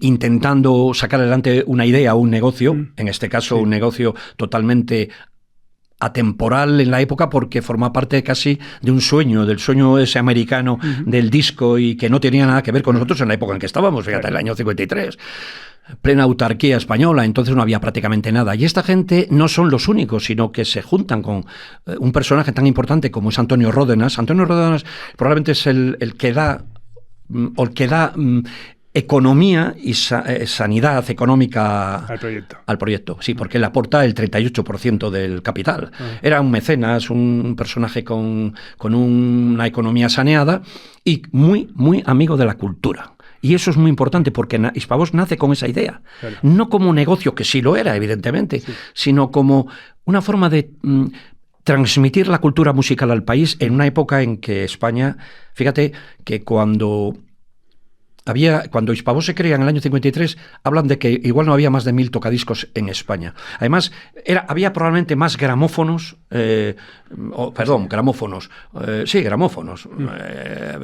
intentando sacar adelante una idea o un negocio, en este caso un negocio totalmente atemporal en la época porque forma parte casi de un sueño, del sueño ese americano del disco y que no tenía nada que ver con nosotros en la época en que estábamos, fíjate, el año 53. Plena autarquía española, entonces no había prácticamente nada. Y esta gente no son los únicos, sino que se juntan con un personaje tan importante como es Antonio Ródenas. Antonio Ródenas probablemente es el que da economía y sanidad económica al proyecto. Sí, porque él aporta el 38% del capital. Era un mecenas, un personaje con una economía saneada y muy, muy amigo de la cultura. Y eso es muy importante porque Hispavox nace con esa idea. Claro. No como un negocio, que sí lo era, evidentemente, sino como una forma de transmitir la cultura musical al país en una época en que España, fíjate que cuando Hispavox se crea en el año 53, hablan de que igual no había más de 1000 tocadiscos en España. Además, había probablemente más gramófonos,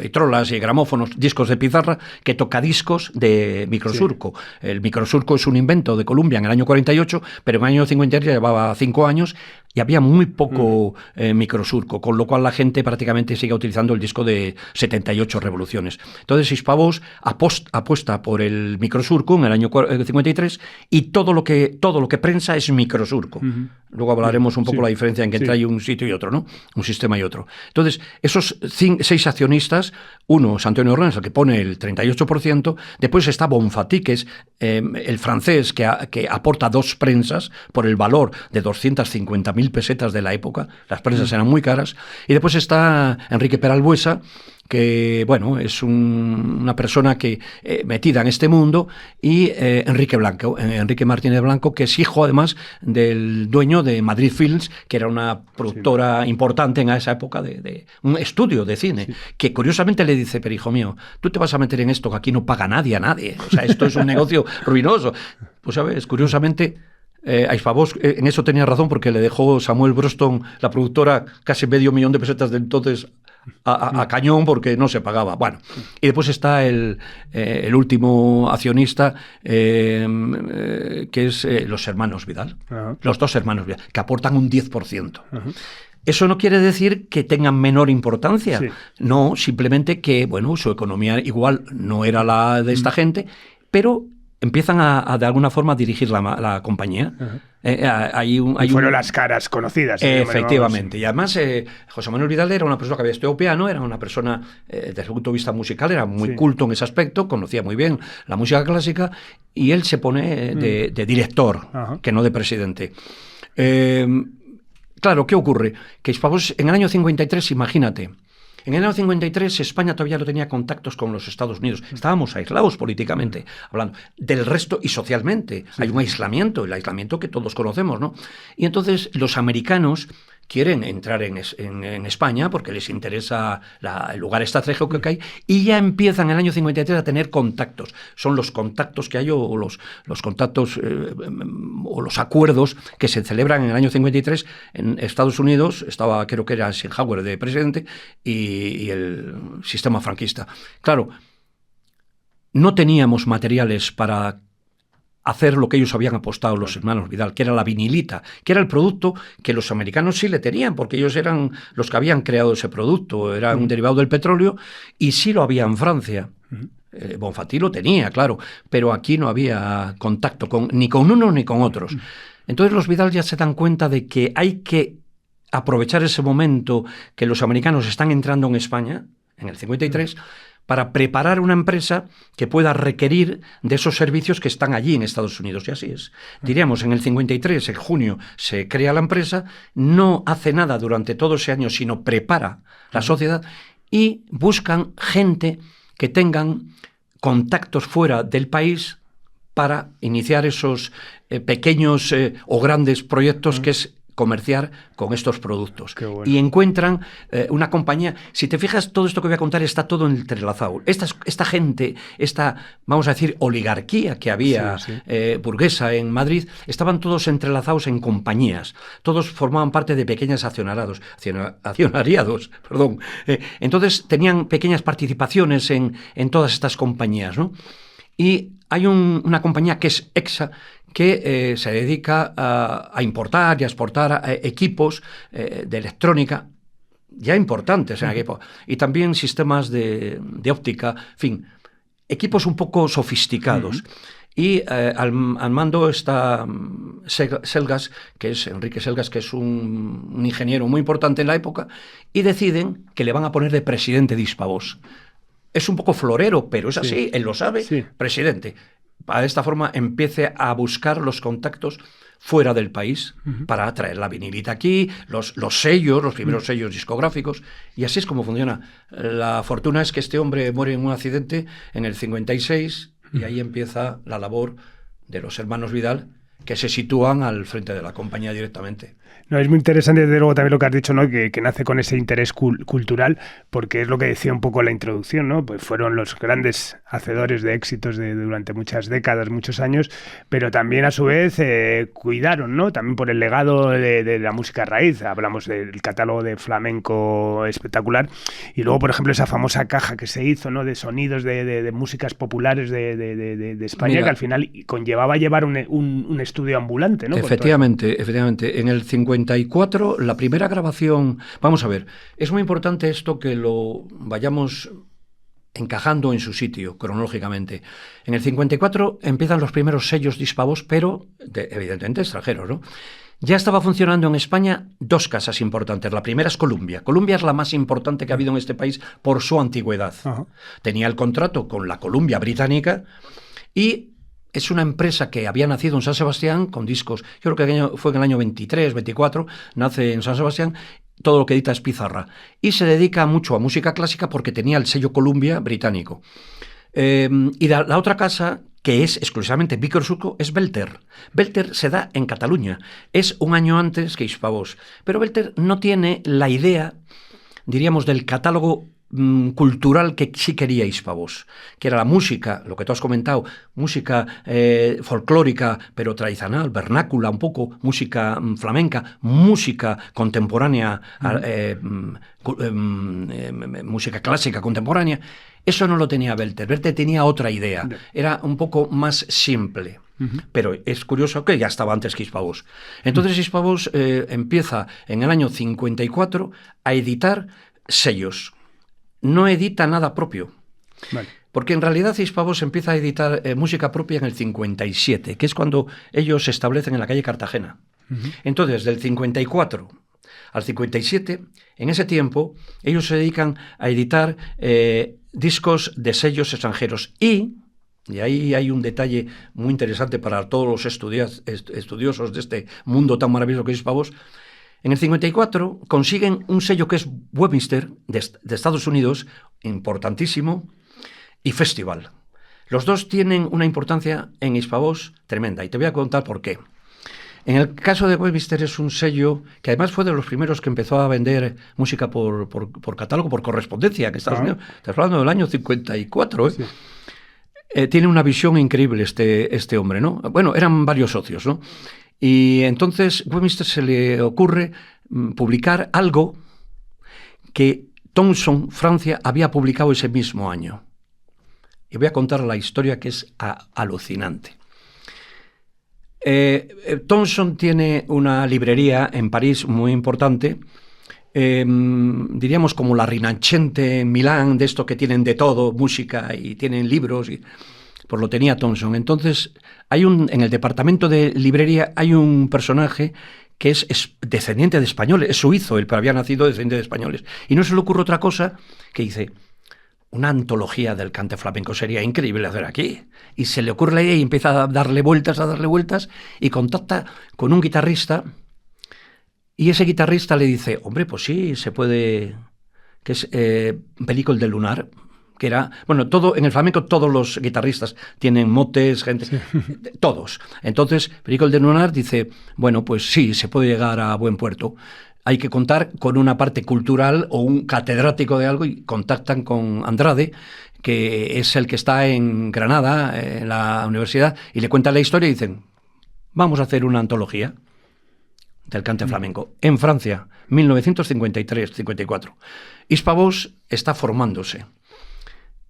vitrolas y gramófonos, discos de pizarra, que tocadiscos de microsurco. Sí. El microsurco es un invento de Columbia en el año 48, pero en el año 53 llevaba 5 años y había muy poco microsurco, con lo cual la gente prácticamente sigue utilizando el disco de 78 revoluciones. Entonces Hispavox apuesta por el microsurco en el año 53 y todo lo que prensa es microsurco. Luego hablaremos un poco la diferencia en que trae un sitio y otro, ¿no? Un sistema y otro. Entonces, esos 6 accionistas, uno es Antonio Ródenas, el que pone el 38%, después está Bonfatí, que es el francés que aporta 2 prensas por el valor de 250.000 pesetas de la época, las prensas eran muy caras, y después está Enrique Peralbuesa, que bueno, es una persona que metida en este mundo, y Enrique Martínez Blanco, que es hijo además del dueño de Madrid Films, que era una productora importante en esa época de un estudio de cine, que curiosamente le dice: pero hijo mío, tú te vas a meter en esto que aquí no paga nadie a nadie, o sea, esto es un negocio ruinoso. Pues sabes, curiosamente a Hispavox en eso tenía razón, porque le dejó Samuel Broston, la productora, casi $500,000 de pesetas de entonces a cañón porque no se pagaba. Bueno, y después está el último accionista, que es los hermanos Vidal, los dos hermanos Vidal, que aportan un 10%. Eso no quiere decir que tengan menor importancia, no, simplemente que, bueno, su economía igual no era la de esta gente, pero empiezan a de alguna forma a dirigir la compañía. Fueron las caras conocidas. Efectivamente. Y además, José Manuel Vidal era una persona que había estudiado piano, era una persona, desde el punto de vista musical, era muy culto en ese aspecto, conocía muy bien la música clásica, y él se pone de director, que no de presidente. Claro, ¿qué ocurre? Que Hispavós, en el año 53, imagínate, en el año 53 España todavía no tenía contactos con los Estados Unidos. Estábamos aislados políticamente, hablando del resto y socialmente. Hay un aislamiento, el aislamiento que todos conocemos, ¿no? Y entonces los americanos quieren entrar en España porque les interesa el lugar estratégico que hay, y ya empiezan en el año 53 a tener contactos. Son los contactos que hay, o los contactos o los acuerdos que se celebran en el año 53 en Estados Unidos. Estaba, creo que era Eisenhower de presidente, y el sistema franquista. Claro, no teníamos materiales para hacer lo que ellos habían apostado, los hermanos Vidal, que era la vinilita, que era el producto que los americanos sí le tenían, porque ellos eran los que habían creado ese producto, era un derivado del petróleo, y sí lo había en Francia. Bonfatí lo tenía, claro, pero aquí no había contacto ni con unos ni con otros. Entonces los Vidal ya se dan cuenta de que hay que aprovechar ese momento que los americanos están entrando en España, en el 53, para preparar una empresa que pueda requerir de esos servicios que están allí en Estados Unidos. Y así es. Diríamos, en el 53, en junio, se crea la empresa, no hace nada durante todo ese año, sino prepara la sociedad, y buscan gente que tengan contactos fuera del país para iniciar esos pequeños o grandes proyectos que es comerciar con estos productos. Bueno. Y encuentran una compañía. Si te fijas, todo esto que voy a contar está todo entrelazado. Esta gente, esta, vamos a decir, oligarquía que había burguesa en Madrid, estaban todos entrelazados en compañías. Todos formaban parte de pequeños accionariados. Entonces tenían pequeñas participaciones en todas estas compañías, ¿no? Y hay una compañía que es EXA, que se dedica a importar y a exportar equipos de electrónica ya importantes en equipo, y también sistemas de óptica, en fin, equipos un poco sofisticados. Y al mando está Selgas, que es Enrique Selgas, que es un ingeniero muy importante en la época, y deciden que le van a poner de presidente de Hispavós. Es un poco florero, pero es así, él lo sabe, presidente. De esta forma empiece a buscar los contactos fuera del país para traer la vinilita aquí, los sellos, los primeros sellos discográficos, y así es como funciona. La fortuna es que este hombre muere en un accidente en el 56, y ahí empieza la labor de los hermanos Vidal, que se sitúan al frente de la compañía directamente. No, es muy interesante, desde luego, también lo que has dicho, ¿no? Que nace con ese interés cultural, porque es lo que decía un poco la introducción, ¿no? Pues fueron los grandes hacedores de éxitos durante muchas décadas, muchos años, pero también a su vez cuidaron, ¿no? También por el legado de la música raíz. Hablamos del catálogo de flamenco espectacular, y luego, por ejemplo, esa famosa caja que se hizo, ¿no? De sonidos de músicas populares de España. Mira, que al final conllevaba llevar un estudio ambulante, ¿no? Efectivamente. En el 54, la primera grabación. Vamos a ver, es muy importante esto que lo vayamos encajando en su sitio cronológicamente. En el 54 empiezan los primeros sellos de Hispavós, pero evidentemente extranjeros, ¿no? Ya estaba funcionando en España dos casas importantes. La primera es Columbia. Columbia es la más importante que ha habido en este país por su antigüedad. Tenía el contrato con la Columbia británica, y es una empresa que había nacido en San Sebastián con discos. Yo creo que fue en el año 23, 24, nace en San Sebastián. Todo lo que edita es pizarra. Y se dedica mucho a música clásica porque tenía el sello Columbia británico. Y la otra casa, que es exclusivamente Víctor Surco, es Belter. Belter se da en Cataluña. Es un año antes que Hispavós. Pero Belter no tiene la idea diríamos, del catálogo cultural que sí quería Hispavox, que era la música, lo que tú has comentado, música folclórica, pero tradicional, vernácula un poco, música flamenca, música contemporánea, música clásica contemporánea. Eso no lo tenía Welter. Welter tenía otra idea, era un poco más simple. Pero es curioso que ya estaba antes que Hispavox. Entonces Hispavox empieza en el año 54 a editar sellos. No edita nada propio. Vale. Porque en realidad Hispavox empieza a editar música propia en el 57, que es cuando ellos se establecen en la calle Cartagena. Entonces, del 54 al 57, en ese tiempo, ellos se dedican a editar discos de sellos extranjeros. Y ahí hay un detalle muy interesante para todos los estudiosos de este mundo tan maravilloso que es Hispavox. En el 54 consiguen un sello que es Webster, de Estados Unidos, importantísimo, y Festival. Los dos tienen una importancia en Hispavox tremenda, y te voy a contar por qué. En el caso de Webster es un sello que además fue de los primeros que empezó a vender música por catálogo, por correspondencia en Estados Unidos. Estás hablando del año 54, ¿eh? Sí. Tiene una visión increíble este hombre, ¿no? Bueno, eran varios socios, ¿no? Y entonces Webster se le ocurre publicar algo que Thomson, Francia, había publicado ese mismo año. Y voy a contar la historia, que es alucinante. Thomson tiene una librería en París muy importante, diríamos como la Rinascente en Milán, de esto que tienen de todo, música y tienen libros, pues lo tenía Thomson. Entonces, en el departamento de librería hay un personaje que es descendiente de españoles, es suizo, él, pero había nacido descendiente de españoles. Y no se le ocurre otra cosa que dice, una antología del cante flamenco sería increíble hacer aquí. Y se le ocurre la idea y empieza a darle vueltas, y contacta con un guitarrista, y ese guitarrista le dice, hombre, pues sí, se puede, que es Perico del Lunar, que era, bueno, todo en el flamenco todos los guitarristas tienen motes, gente, sí. Todos. Entonces, Perico del Lunar dice, bueno, pues sí, se puede llegar a buen puerto. Hay que contar con una parte cultural o un catedrático de algo, y contactan con Andrade, que es el que está en Granada, en la universidad, y le cuentan la historia y dicen, vamos a hacer una antología del cante flamenco. En Francia, 1953-54. Hispavox está formándose.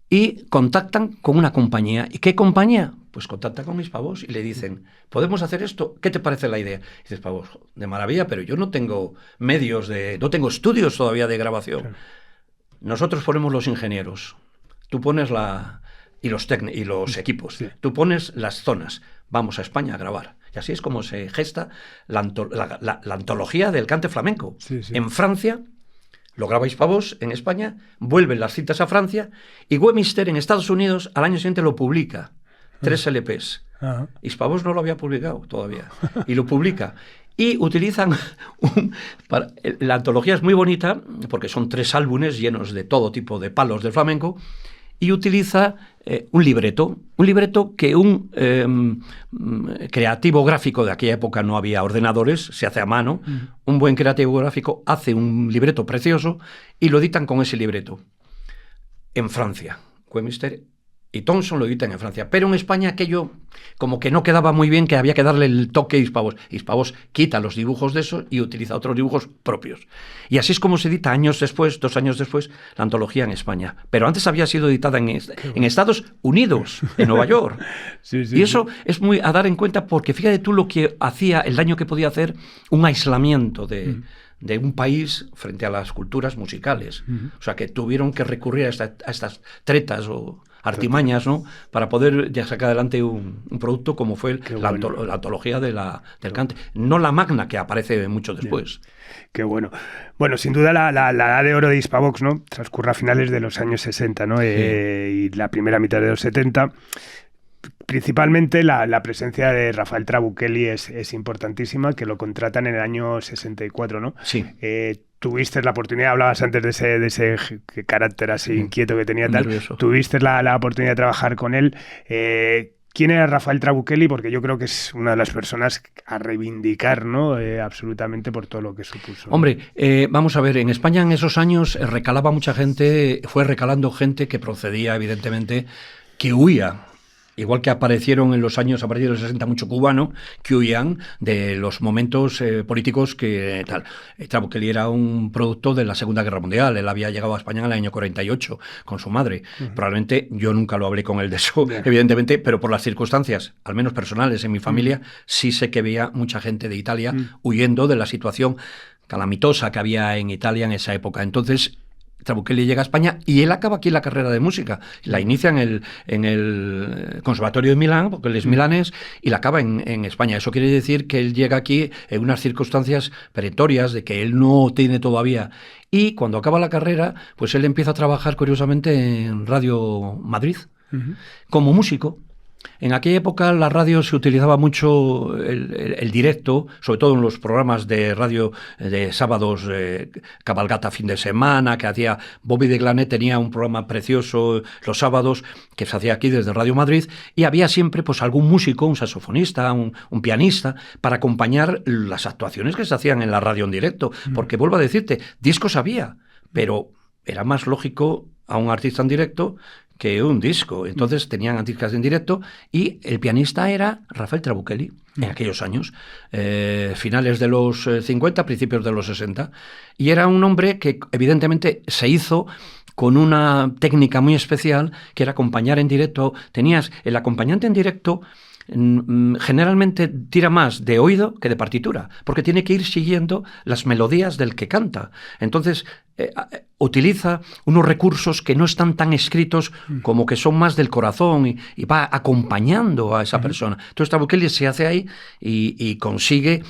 Y contactan con una compañía. ¿Y qué compañía? Pues contactan con Hispavox y le dicen, ¿podemos hacer esto? ¿Qué te parece la idea? Y dices, Hispavox, de maravilla, pero yo no tengo medios, no tengo estudios todavía de grabación. Claro. Nosotros ponemos los ingenieros, tú pones y los equipos, sí. Tú pones las zonas, vamos a España a grabar. Y así es como se gesta la antología del cante flamenco. Sí, sí. En Francia, lo graba Hispavox, en España, vuelven las citas a Francia, y Webster en Estados Unidos al año siguiente lo publica. 3 LPs. Hispavox no lo había publicado todavía. Y lo publica. Y utilizan... la antología es muy bonita, porque son 3 álbumes llenos de todo tipo de palos del flamenco, y utiliza un libreto que un creativo gráfico de aquella época, no había ordenadores, se hace a mano, un buen creativo gráfico hace un libreto precioso y lo editan con ese libreto. En Francia, Webster y Thomson lo editan en Francia, pero en España aquello como que no quedaba muy bien, que había que darle el toque a Hispavox. Hispavox quita los dibujos de eso y utiliza otros dibujos propios. Y así es como se edita 2 años después, la antología en España. Pero antes había sido editada en Estados Unidos, en Nueva York. Sí, y eso es muy a dar en cuenta, porque fíjate tú lo que hacía, el daño que podía hacer un aislamiento de un país frente a las culturas musicales. O sea, que tuvieron que recurrir a estas tretas o artimañas, ¿no?, para poder ya sacar adelante un producto como fue la antología del cante. No la magna, que aparece mucho después. Bien. Qué bueno. Bueno, sin duda la edad de oro de Hispavox, ¿no?, transcurre a finales de los años 60, ¿no? Sí. Y la primera mitad de los 70. Principalmente la presencia de Rafael Trabuchelli es importantísima, que lo contratan en el año 64, ¿no? Sí. Tuviste la oportunidad, hablabas antes de ese carácter así inquieto que tenía, tal. Nervioso. Tuviste la oportunidad de trabajar con él. ¿Quién era Rafael Trabuchelli? Porque yo creo que es una de las personas a reivindicar, ¿no? Absolutamente por todo lo que supuso. Hombre, vamos a ver, en España en esos años recalaba mucha gente, fue recalando gente que procedía, evidentemente, que huía. Igual que aparecieron en los años, a partir de los 60, mucho cubano que huían de los momentos políticos que tal. Trabuchelli era un producto de la Segunda Guerra Mundial. Él había llegado a España en el año 48 con su madre. Probablemente, yo nunca lo hablé con él de eso, evidentemente, pero por las circunstancias, al menos personales en mi familia, sí sé que veía mucha gente de Italia huyendo de la situación calamitosa que había en Italia en esa época. Entonces, Trabuchelli llega a España y él acaba aquí la carrera de música. La inicia en el Conservatorio de Milán, porque él es milanés, y la acaba en España. Eso quiere decir que él llega aquí en unas circunstancias perentorias de que él no tiene todavía. Y cuando acaba la carrera, pues él empieza a trabajar, curiosamente, en Radio Madrid, como músico. En aquella época la radio se utilizaba mucho el directo, sobre todo en los programas de radio de sábados, cabalgata fin de semana, que hacía Bobby de Glané, tenía un programa precioso los sábados que se hacía aquí desde Radio Madrid, y había siempre pues algún músico, un saxofonista, un pianista, para acompañar las actuaciones que se hacían en la radio en directo, porque vuelvo a decirte, discos había, pero era más lógico a un artista en directo que un disco. Entonces tenían artistas en directo y el pianista era Rafael Trabuchelli en aquellos años, finales de los 50, principios de los 60. Y era un hombre que evidentemente se hizo con una técnica muy especial, que era acompañar en directo. Tenías el acompañante en directo, generalmente tira más de oído que de partitura, porque tiene que ir siguiendo las melodías del que canta. Entonces utiliza unos recursos que no están tan escritos, como que son más del corazón, y va acompañando a esa persona. Entonces Trabuchelli se hace ahí y consigue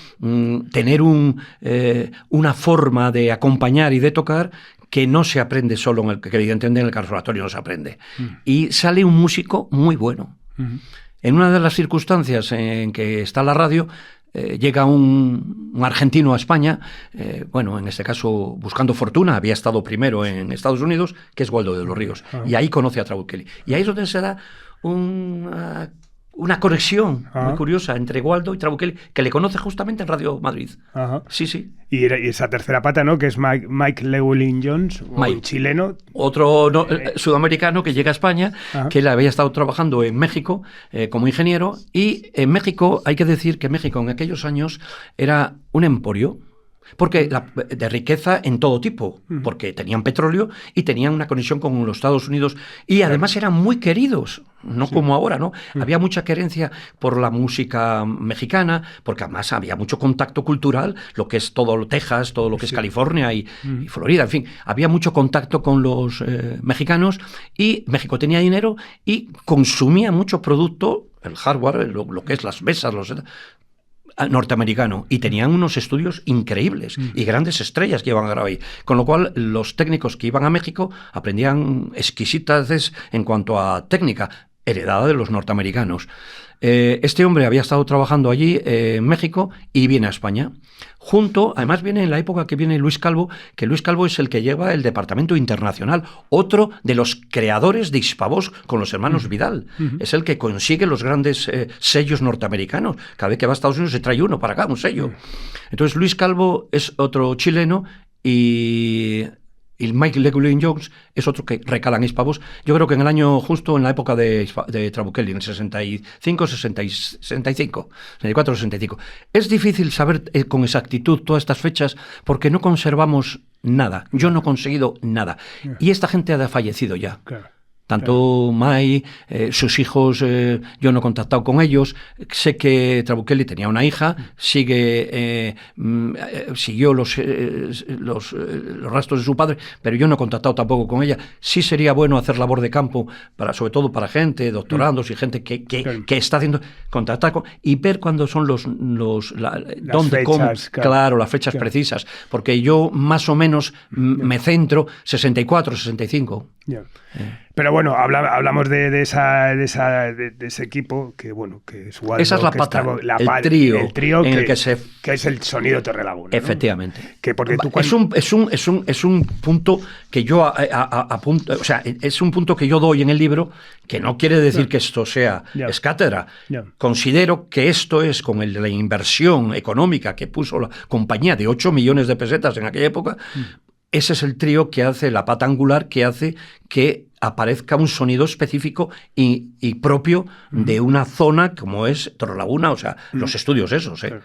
tener una forma de acompañar y de tocar que no se aprende solo que evidentemente en el conservatorio no se aprende. Y sale un músico muy bueno. En una de las circunstancias en que está la radio, llega un argentino a España, bueno, en este caso buscando fortuna, había estado primero en Estados Unidos, que es Waldo de los Ríos, y ahí conoce a Trabuchelli. Y ahí es donde se da una conexión muy curiosa entre Waldo y Trabuchelli, que le conoce justamente en Radio Madrid. Sí, sí. Y esa tercera pata, ¿no? Que es Mike Llewellyn-Jones, un chileno. Otro sudamericano que llega a España, que él había estado trabajando en México como ingeniero. Y en México, hay que decir que México en aquellos años era un emporio, porque de riqueza en todo tipo, porque tenían petróleo y tenían una conexión con los Estados Unidos, y además eran muy queridos, no como ahora, ¿no? Había mucha querencia por la música mexicana, porque además había mucho contacto cultural, lo que es todo Texas, todo lo que es California y Florida, en fin, había mucho contacto con los mexicanos, y México tenía dinero y consumía mucho producto, el hardware, lo que es las mesas, norteamericano, y tenían unos estudios increíbles y grandes estrellas que iban a grabar ahí, con lo cual los técnicos que iban a México aprendían exquisitades en cuanto a técnica heredada de los norteamericanos. Este hombre había estado trabajando allí en México y viene a España. Además viene en la época que viene Luis Calvo, que Luis Calvo es el que lleva el departamento internacional, otro de los creadores de Hispavox con los hermanos Vidal. Es el que consigue los grandes sellos norteamericanos. Cada vez que va a Estados Unidos se trae uno para acá, un sello. Entonces Luis Calvo es otro chileno y Mike Llewellyn-Jones es otro que recalan Hispavox. Yo creo que en el año justo en la época de Trabuchelli, en el 64, 65. Es difícil saber con exactitud todas estas fechas porque no conservamos nada. Yo no he conseguido nada. Y esta gente ha fallecido ya. Claro. Tanto Mai, sus hijos, yo no he contactado con ellos. Sé que Trabuchelli tenía una hija, siguió los rastros de su padre, pero yo no he contactado tampoco con ella. Sí sería bueno hacer labor de campo, sobre todo para gente, doctorandos y gente que está haciendo, contactar y ver cuándo son dónde, cómo, claro, las fechas precisas, porque yo más o menos me centro 64, 65. Pero bueno, hablamos de ese equipo que, bueno, que es Waldo, esa es la que pata, el trío en que, el que es el sonido Torrelaguna, ¿no? Efectivamente. Que porque tú es un punto que yo apunto, o sea, es un punto que yo doy en el libro, que no quiere decir que esto sea es cátedra. Considero que esto es, con la inversión económica que puso la compañía de 8 millones de pesetas en aquella época, ese es el trío que hace la pata angular, que hace que aparezca un sonido específico y propio de una zona como es Torrelaguna, o sea, los estudios esos, ¿eh?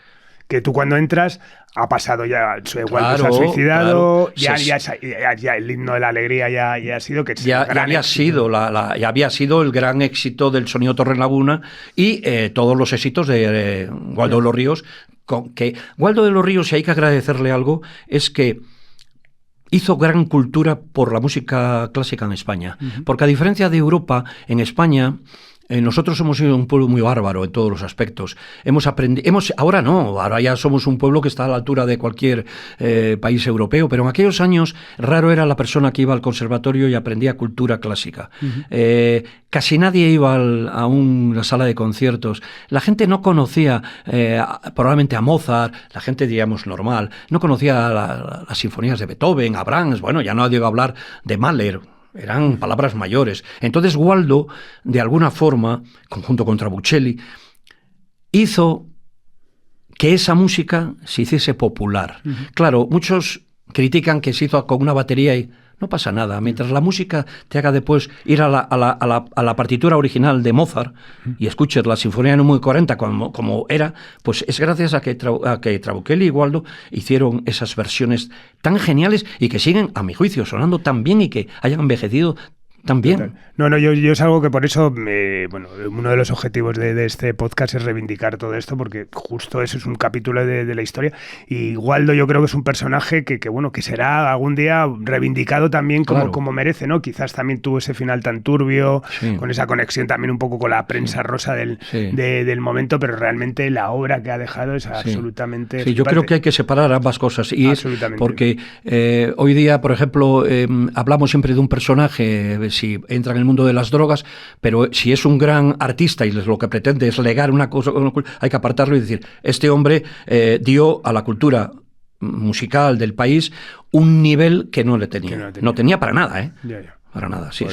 Que tú cuando entras ha pasado ya, igual se ha suicidado, claro, ya el himno de la alegría ya ha sido que ya había sido el gran éxito del sonido Torrelaguna y todos los éxitos de Waldo de los Ríos, que Waldo de los Ríos, si hay que agradecerle algo, es que hizo gran cultura por la música clásica en España, porque a diferencia de Europa, en España nosotros hemos sido un pueblo muy bárbaro en todos los aspectos. Hemos aprendido, ahora no, ahora ya somos un pueblo que está a la altura de cualquier país europeo, pero en aquellos años raro era la persona que iba al conservatorio y aprendía cultura clásica. Casi nadie iba a una sala de conciertos. La gente no conocía probablemente a Mozart, la gente, diríamos, normal, no conocía las sinfonías de Beethoven, a Brahms, bueno, ya no digo hablar de Mahler. Eran palabras mayores. Entonces Waldo, de alguna forma, conjunto con Trabuccelli, hizo que esa música se hiciese popular. Claro, muchos critican que se hizo con una batería y no pasa nada. Mientras la música te haga después ir a la partitura original de Mozart y escuches la Sinfonía número 40 como era, pues es gracias a que Trabuccelli y Waldo hicieron esas versiones tan geniales y que siguen, a mi juicio, sonando tan bien y que hayan envejecido también. No, yo es algo que por eso, uno de los objetivos de este podcast es reivindicar todo esto, porque justo eso es un capítulo de la historia. Y Waldo yo creo que es un personaje que será algún día reivindicado también como merece, ¿no? Quizás también tuvo ese final tan turbio, con esa conexión también un poco con la prensa rosa del momento, pero realmente la obra que ha dejado es absolutamente... Sí, yo creo que hay que separar ambas cosas. Y es porque hoy día, por ejemplo, hablamos siempre de un personaje, si entra en el mundo de las drogas, pero si es un gran artista y lo que pretende es legar una cosa, hay que apartarlo y decir, este hombre dio a la cultura musical del país un nivel que no le tenía. No tenía para nada, ¿eh? Ya. Para nada, sí.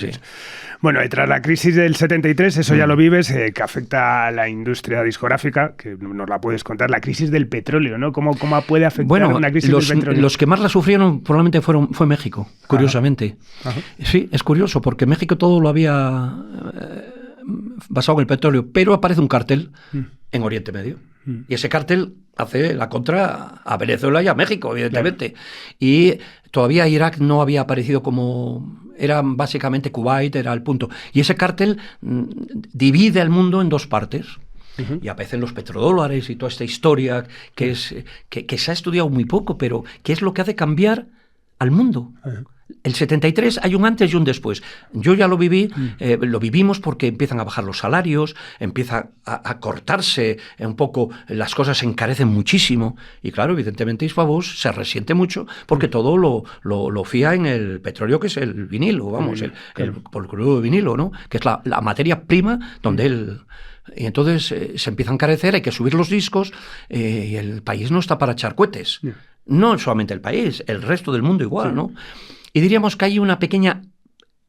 Bueno, y tras la crisis del 73, eso ya lo vives, que afecta a la industria discográfica, que nos la puedes contar, la crisis del petróleo, ¿no? ¿Cómo puede afectar una crisis del petróleo? Los que más la sufrieron probablemente fue México, curiosamente. Ajá. Sí, es curioso, porque México todo lo había basado en el petróleo, pero aparece un cártel en Oriente Medio. Y ese cártel hace la contra a Venezuela y a México, evidentemente. Claro. Y todavía Irak no había aparecido como... Era básicamente Kuwait, era el punto. Y ese cártel divide al mundo en dos partes. Y aparecen los petrodólares y toda esta historia que se ha estudiado muy poco, pero que es lo que hace cambiar al mundo. El 73 hay un antes y un después. Yo ya lo viví, lo vivimos porque empiezan a bajar los salarios, empieza a cortarse un poco, las cosas se encarecen muchísimo y claro, evidentemente Hispavox se resiente mucho porque todo lo fía en el petróleo, que es el vinilo, vamos, el crudo de vinilo, ¿no? Que es la materia prima donde él... Y entonces se empieza a encarecer, hay que subir los discos y el país no está para echar cohetes. No solamente el país, el resto del mundo igual, ¿no? Y diríamos que hay una pequeña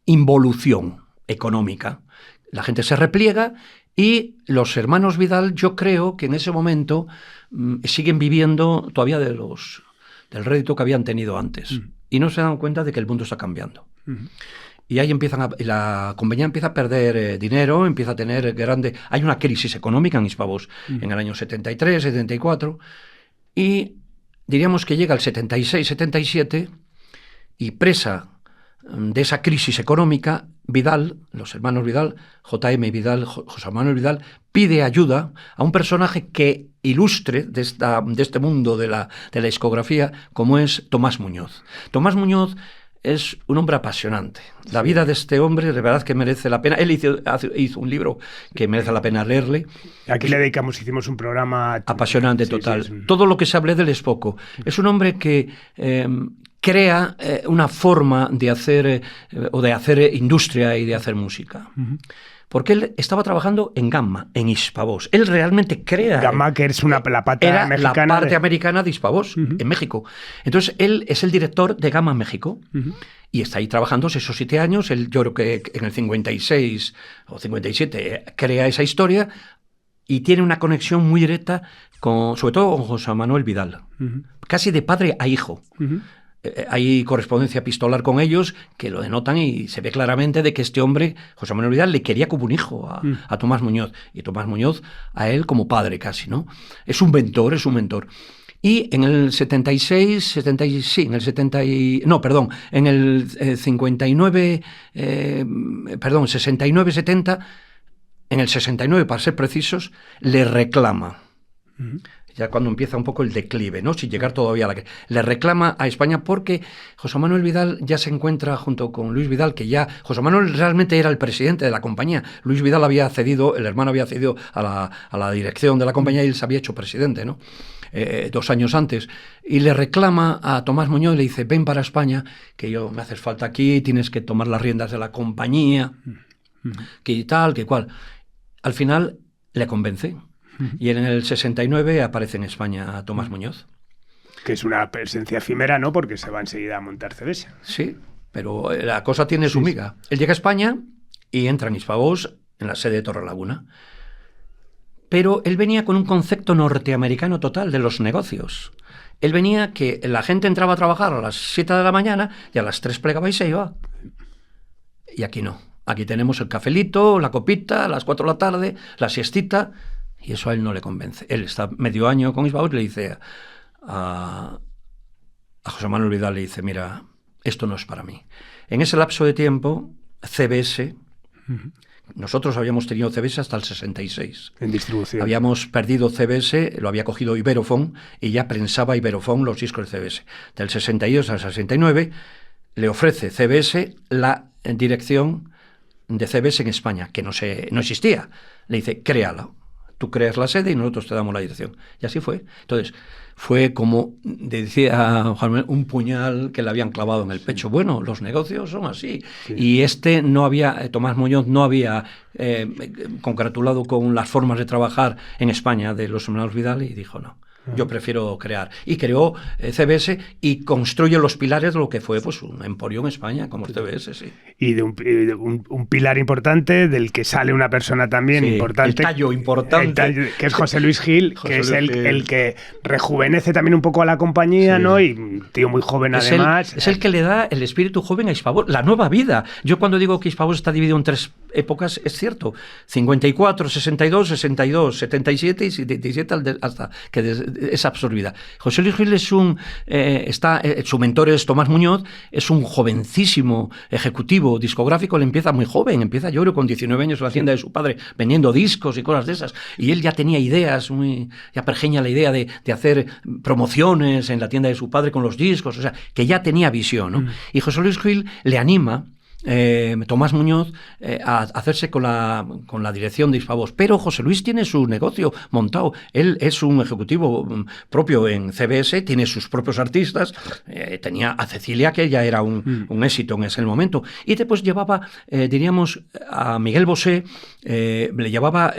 involución económica. La gente se repliega y los hermanos Vidal, yo creo que en ese momento siguen viviendo todavía del rédito que habían tenido antes. Y no se dan cuenta de que el mundo está cambiando. Y ahí la compañía empieza a perder dinero, empieza a tener hay una crisis económica en Hispavox en el año 73, 74, y diríamos que llega el 76, 77, y presa de esa crisis económica, Vidal, los hermanos Vidal, J.M. Vidal, José Manuel Vidal, pide ayuda a un personaje que ilustre de este mundo de la discografía, como es Tomás Muñoz. Tomás Muñoz es un hombre apasionante. La vida de este hombre de verdad que merece la pena. Él hizo un libro que merece la pena leerle. Aquí hicimos un programa... Apasionante, total. Sí. Todo lo que se hable de él es poco. Es un hombre que crea una forma de hacer o de hacer industria y de hacer música. Porque él estaba trabajando en Gamma, en Hispavox. Él realmente crea... Gamma, que es la parte era mexicana. La parte americana de Hispavox, en México. Entonces, él es el director de Gamma México. Y está ahí trabajando 6 o 7 años. Él, yo creo que en el 56 o 57 crea esa historia y tiene una conexión muy directa sobre todo con José Manuel Vidal. Casi de padre a hijo. Hay correspondencia epistolar con ellos que lo denotan y se ve claramente de que este hombre, José Manuel Vidal, le quería como un hijo a Tomás Muñoz. Y Tomás Muñoz a él como padre casi, ¿no? Es un mentor, es un mentor. Y en el 76, en el 59, 69-70, en el 69, para ser precisos, le reclama. Ya cuando empieza un poco el declive, ¿no? Sin llegar todavía a le reclama a España porque José Manuel Vidal ya se encuentra junto con Luis Vidal, que ya... José Manuel realmente era el presidente de la compañía. Luis Vidal había cedido, el hermano había cedido a la dirección de la compañía y él se había hecho presidente, ¿no? 2 años antes. Y le reclama a Tomás Muñoz y le dice, ven para España, que me haces falta aquí, tienes que tomar las riendas de la compañía, que tal, que cual. Al final le convence. Y en el 69 aparece en España Tomás Muñoz. Que es una presencia efímera, ¿no? Porque se va enseguida a montar CBS. Sí, pero la cosa tiene su miga. Él llega a España y entra en Hispavox, en la sede de Torrelaguna. Pero él venía con un concepto norteamericano total de los negocios. Él venía que la gente entraba a trabajar a las 7 de la mañana y a las 3 plegaba y se iba. Y aquí no. Aquí tenemos el cafelito, la copita, a las 4 de la tarde, la siestita... Y eso a él no le convence. Él está medio año con Hispavox y le dice a José Manuel Vidal, le dice, mira, esto no es para mí. En ese lapso de tiempo, CBS, nosotros habíamos tenido CBS hasta el 66. En distribución. Habíamos perdido CBS, lo había cogido Iberofon y ya prensaba Iberofon los discos de CBS. Del 62 al 69 le ofrece CBS la dirección de CBS en España, que no existía. Le dice, créala. Tú creas la sede y nosotros te damos la dirección. Y así fue. Entonces, fue como decía Juan Manuel, un puñal que le habían clavado en el pecho. Bueno, los negocios son así. Sí. Y Tomás Muñoz no había congratulado con las formas de trabajar en España de los hermanos Vidal y dijo no. Yo prefiero crear. Y creó CBS y construye los pilares de lo que fue pues un emporio en España, como CBS, sí. Y de un pilar importante del que sale una persona también importante. El tallo importante. Que es José Luis Gil, que es el que rejuvenece también un poco a la compañía, ¿no? Y un tío muy joven además. Es el que le da el espíritu joven a Hispavox, la nueva vida. Yo cuando digo que Hispavox está dividido en 3 épocas, es cierto. 54, 62, 62, 77 y 77 hasta que es absorbida. José Luis Gil es su mentor es Tomás Muñoz, es un jovencísimo ejecutivo discográfico, él empieza muy joven, empieza yo creo con 19 años en la hacienda de su padre, vendiendo discos y cosas de esas, y él ya tenía ideas, ya pergeña la idea de hacer promociones en la tienda de su padre con los discos, o sea, que ya tenía visión, ¿no? Y José Luis Gil le anima Tomás Muñoz a hacerse con la dirección de Hispavox, pero José Luis tiene su negocio montado, él es un ejecutivo propio en CBS, tiene sus propios artistas, tenía a Cecilia, que ya era un éxito en ese momento, y después llevaba, diríamos, a Miguel Bosé, le llevaba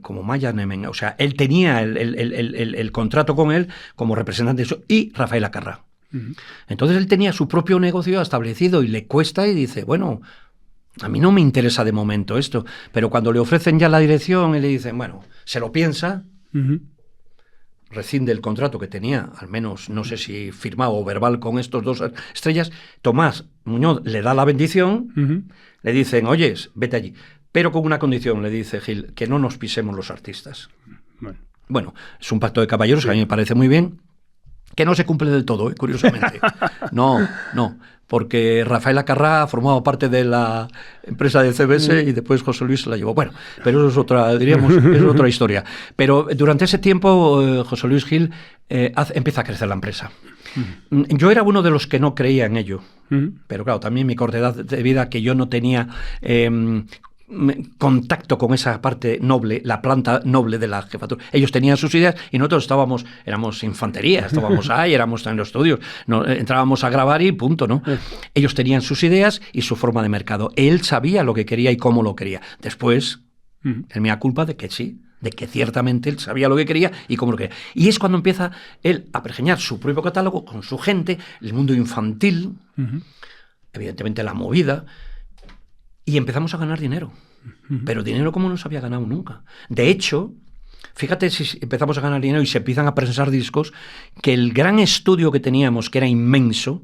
como Maya Nemen, o sea, él tenía el contrato con él como representante de eso, y Rafael Acarrá. Entonces él tenía su propio negocio establecido y le cuesta y dice, bueno, a mí no me interesa de momento esto, pero cuando le ofrecen ya la dirección y le dicen, bueno, se lo piensa, rescinde el contrato que tenía, al menos no sé si firmado o verbal con estos 2 estrellas, Tomás Muñoz le da la bendición, le dicen, oyes, vete allí, pero con una condición, le dice Gil, que no nos pisemos los artistas. Bueno, es un pacto de caballeros, que a mí me parece muy bien, que no se cumple del todo, curiosamente. No, porque Rafael Acarrá formaba parte de la empresa de CBS y después José Luis se la llevó. Bueno, pero eso es otra historia. Pero durante ese tiempo José Luis Gil empieza a crecer la empresa. Yo era uno de los que no creía en ello, pero claro, también mi corta edad de vida, que yo no tenía contacto con esa parte noble, la planta noble de la jefatura. Ellos tenían sus ideas y nosotros éramos infantería, estábamos ahí, éramos en los estudios, entrábamos a grabar y punto, ¿no? Ellos tenían sus ideas y su forma de mercado. Él sabía lo que quería y cómo lo quería. Después, él me da culpa de que sí, de que ciertamente él sabía lo que quería y cómo lo quería. Y es cuando empieza él a pergeñar su propio catálogo con su gente, el mundo infantil, evidentemente la movida, y empezamos a ganar dinero. Pero dinero como no se había ganado nunca. De hecho, fíjate si empezamos a ganar dinero y se empiezan a prensar discos, que el gran estudio que teníamos, que era inmenso,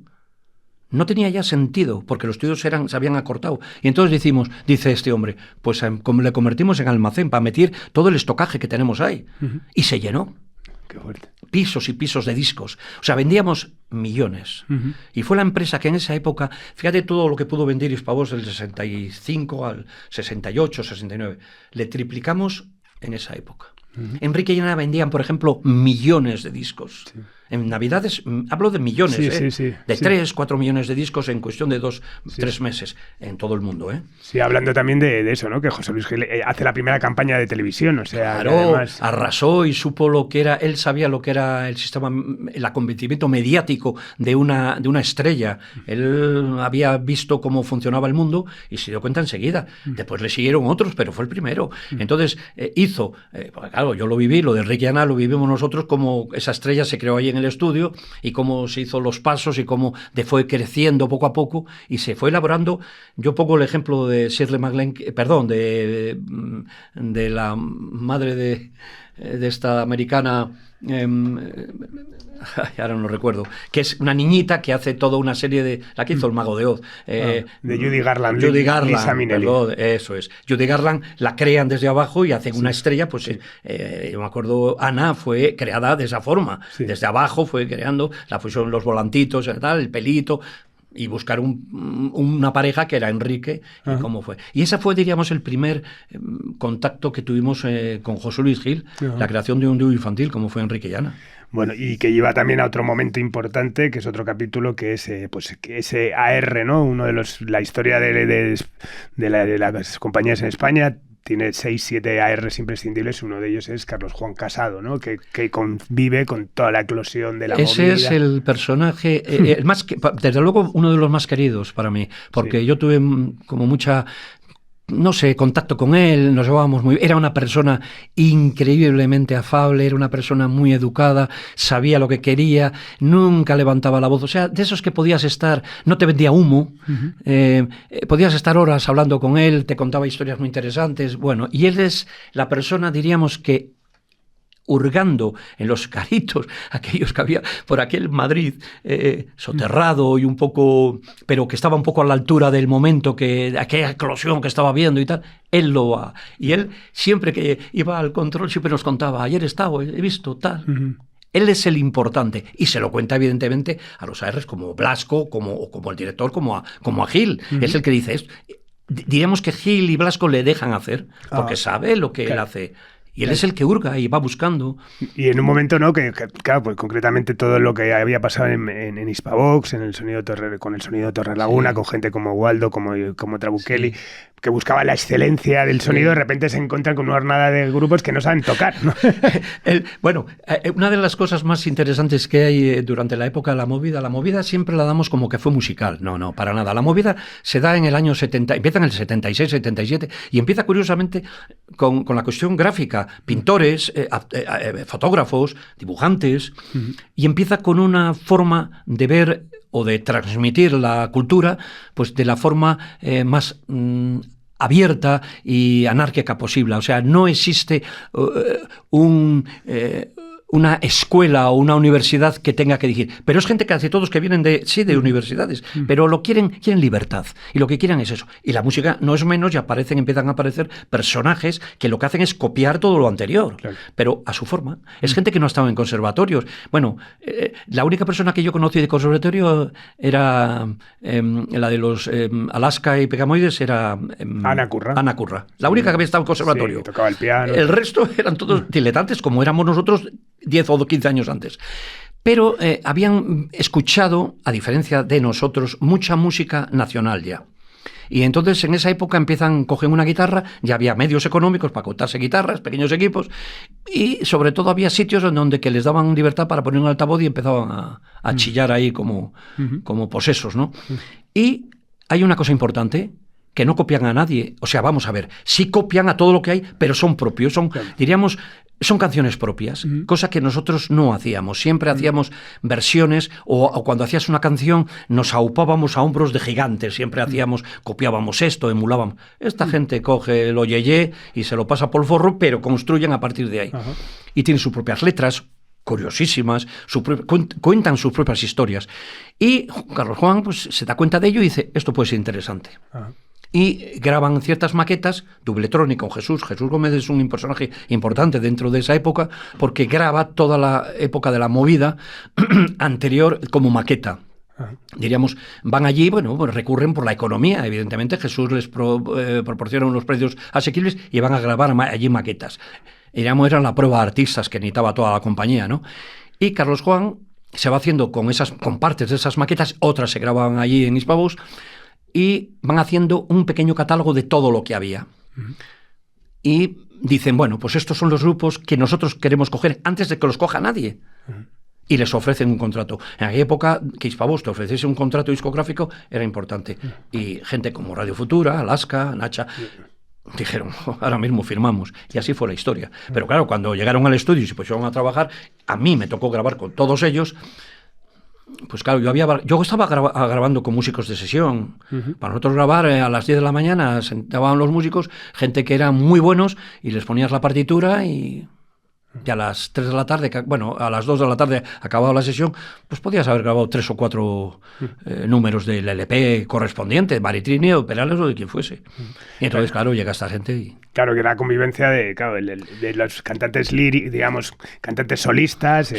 no tenía ya sentido, porque los estudios se habían acortado. Y entonces dice este hombre, pues le convertimos en almacén para meter todo el estocaje que tenemos ahí. Y se llenó. Qué fuerte. Pisos y pisos de discos. O sea, vendíamos millones. Y fue la empresa que en esa época, fíjate todo lo que pudo vender Hispavox del 65 al 68, 69. Le triplicamos en esa época. Enrique y Ana vendían, por ejemplo, millones de discos. Sí. En Navidades, hablo de millones, de 3, 4 millones de discos en cuestión de 2, 3 meses en todo el mundo. Sí, hablando también de eso, ¿no? Que José Luis Gil hace la primera campaña de televisión, o sea... Claro, además... arrasó y supo lo que era, él sabía lo que era el sistema, el acontecimiento mediático de una estrella. Él había visto cómo funcionaba el mundo y se dio cuenta enseguida. Después le siguieron otros, pero fue el primero. Entonces hizo, porque claro, yo lo viví, lo de Enrique y Ana lo vivimos nosotros, como esa estrella se creó ahí en el estudio y cómo se hizo los pasos y cómo fue creciendo poco a poco y se fue elaborando. Yo pongo el ejemplo de Shirley MacLaine, de la madre de esta americana, ahora no lo recuerdo, que es una niñita que hace toda una serie de... La que hizo El Mago de Oz. De Judy Garland. Lisa Minnelli. Perdón, eso es. Judy Garland la crean desde abajo y hacen una estrella, pues yo me acuerdo, Ana fue creada de esa forma. Sí. Desde abajo fue creando, la fusión, los volantitos, tal, el pelito... y buscar una pareja que era Enrique, y cómo fue. Y ese fue, diríamos, el primer contacto que tuvimos con José Luis Gil, la creación de un dúo infantil, como fue Enrique y Ana. Bueno, y que lleva también a otro momento importante, que es otro capítulo, que es que ese AR, ¿no? Uno de la historia de las compañías en España. Tiene 6, 7 ARs imprescindibles, uno de ellos es Carlos Juan Casado, ¿no? Que convive con toda la eclosión de la movida. Ese es el personaje, desde luego uno de los más queridos para mí, porque yo tuve como mucha... no sé, contacto con él, nos llevábamos muy bien. Era una persona increíblemente afable, era una persona muy educada, sabía lo que quería, nunca levantaba la voz. O sea, de esos que podías estar, no te vendía humo, podías estar horas hablando con él, te contaba historias muy interesantes. Bueno, y él es la persona, diríamos, que hurgando en los caritos, aquellos que había por aquel Madrid soterrado y un poco, pero que estaba un poco a la altura del momento, de aquella eclosión que estaba viendo y tal, él lo va. Y él, siempre que iba al control, siempre nos contaba, ayer he estado, he visto tal. Él es el importante y se lo cuenta evidentemente a los ARs como Blasco, como el director, como a Gil. Es el que dice esto. Diríamos que Gil y Blasco le dejan hacer porque sabe lo que él hace. Y él es el que hurga y va buscando. Y en un momento, ¿no? Que claro, pues concretamente todo lo que había pasado en Hispavox, con el sonido de Torrelaguna, con gente como Waldo, como Trabuchelli, que buscaba la excelencia del sonido, de repente se encuentran con una hornada de grupos que no saben tocar, ¿no? Bueno, una de las cosas más interesantes que hay durante la época de la movida siempre la damos como que fue musical. No, para nada. La movida se da en el año 70, empieza en el 76, 77, y empieza curiosamente con la cuestión gráfica, pintores, fotógrafos, dibujantes, y empieza con una forma de ver o de transmitir la cultura, pues de la forma más abierta y anárquica posible. O sea, no existe una escuela o una universidad que tenga que decir, pero es gente que hace todos que vienen de universidades, pero quieren libertad, y lo que quieren es eso. Y la música no es menos, y empiezan a aparecer personajes que lo que hacen es copiar todo lo anterior, pero a su forma. Es gente que no ha estado en conservatorios. Bueno, la única persona que yo conocí de conservatorio era la de los Alaska y Pegamoides, era Ana Curra. La única que había estado en conservatorio. Sí, tocaba el piano. El resto eran todos diletantes, como éramos nosotros 10 o 15 años antes. Pero habían escuchado, a diferencia de nosotros, mucha música nacional ya. Y entonces en esa época cogen una guitarra, ya había medios económicos para contarse guitarras, pequeños equipos, y sobre todo había sitios en donde que les daban libertad para poner un altavoz y empezaban a chillar ahí como posesos, ¿no? Y hay una cosa importante, que no copian a nadie. O sea, vamos a ver, sí copian a todo lo que hay, pero son propios, diríamos, son canciones propias, cosa que nosotros no hacíamos. Siempre hacíamos versiones, o cuando hacías una canción nos aupábamos a hombros de gigantes, siempre copiábamos esto, emulábamos. Esta gente coge el oyeye y se lo pasa por el forro, pero construyen a partir de ahí. Y tienen sus propias letras, curiosísimas, cuentan sus propias historias. Y Carlos Juan pues, se da cuenta de ello y dice, esto puede ser interesante. Y graban ciertas maquetas, Doubletronic con Jesús. Jesús Gómez es un personaje importante dentro de esa época, porque graba toda la época de la movida anterior como maqueta. Diríamos, van allí, bueno, pues recurren por la economía, evidentemente. Jesús les proporciona unos precios asequibles y van a grabar allí maquetas. Diríamos, eran la prueba de artistas que necesitaba toda la compañía, ¿no? Y Carlos Juan se va haciendo con partes de esas maquetas, otras se graban allí en Hispavox, y van haciendo un pequeño catálogo de todo lo que había. Y dicen, bueno, pues estos son los grupos que nosotros queremos coger antes de que los coja nadie. Y les ofrecen un contrato. En aquella época, que Hispavox te ofreciese un contrato discográfico era importante. Y gente como Radio Futura, Alaska, Nacha, dijeron, ahora mismo firmamos. Y así fue la historia. Pero claro, cuando llegaron al estudio y se pusieron a trabajar, a mí me tocó grabar con todos ellos. Pues claro, yo estaba grabando con músicos de sesión. Para nosotros grabar a las 10 de la mañana sentaban los músicos, gente que eran muy buenos, y les ponías la partitura y a las 3 de la tarde, bueno, a las 2 de la tarde acababa la sesión, pues podías haber grabado 3 o 4 números del LP correspondiente, Maritrini o Perales o de quien fuese. Y entonces, claro, llega esta gente y... Claro, que la convivencia de los cantantes digamos, cantantes solistas,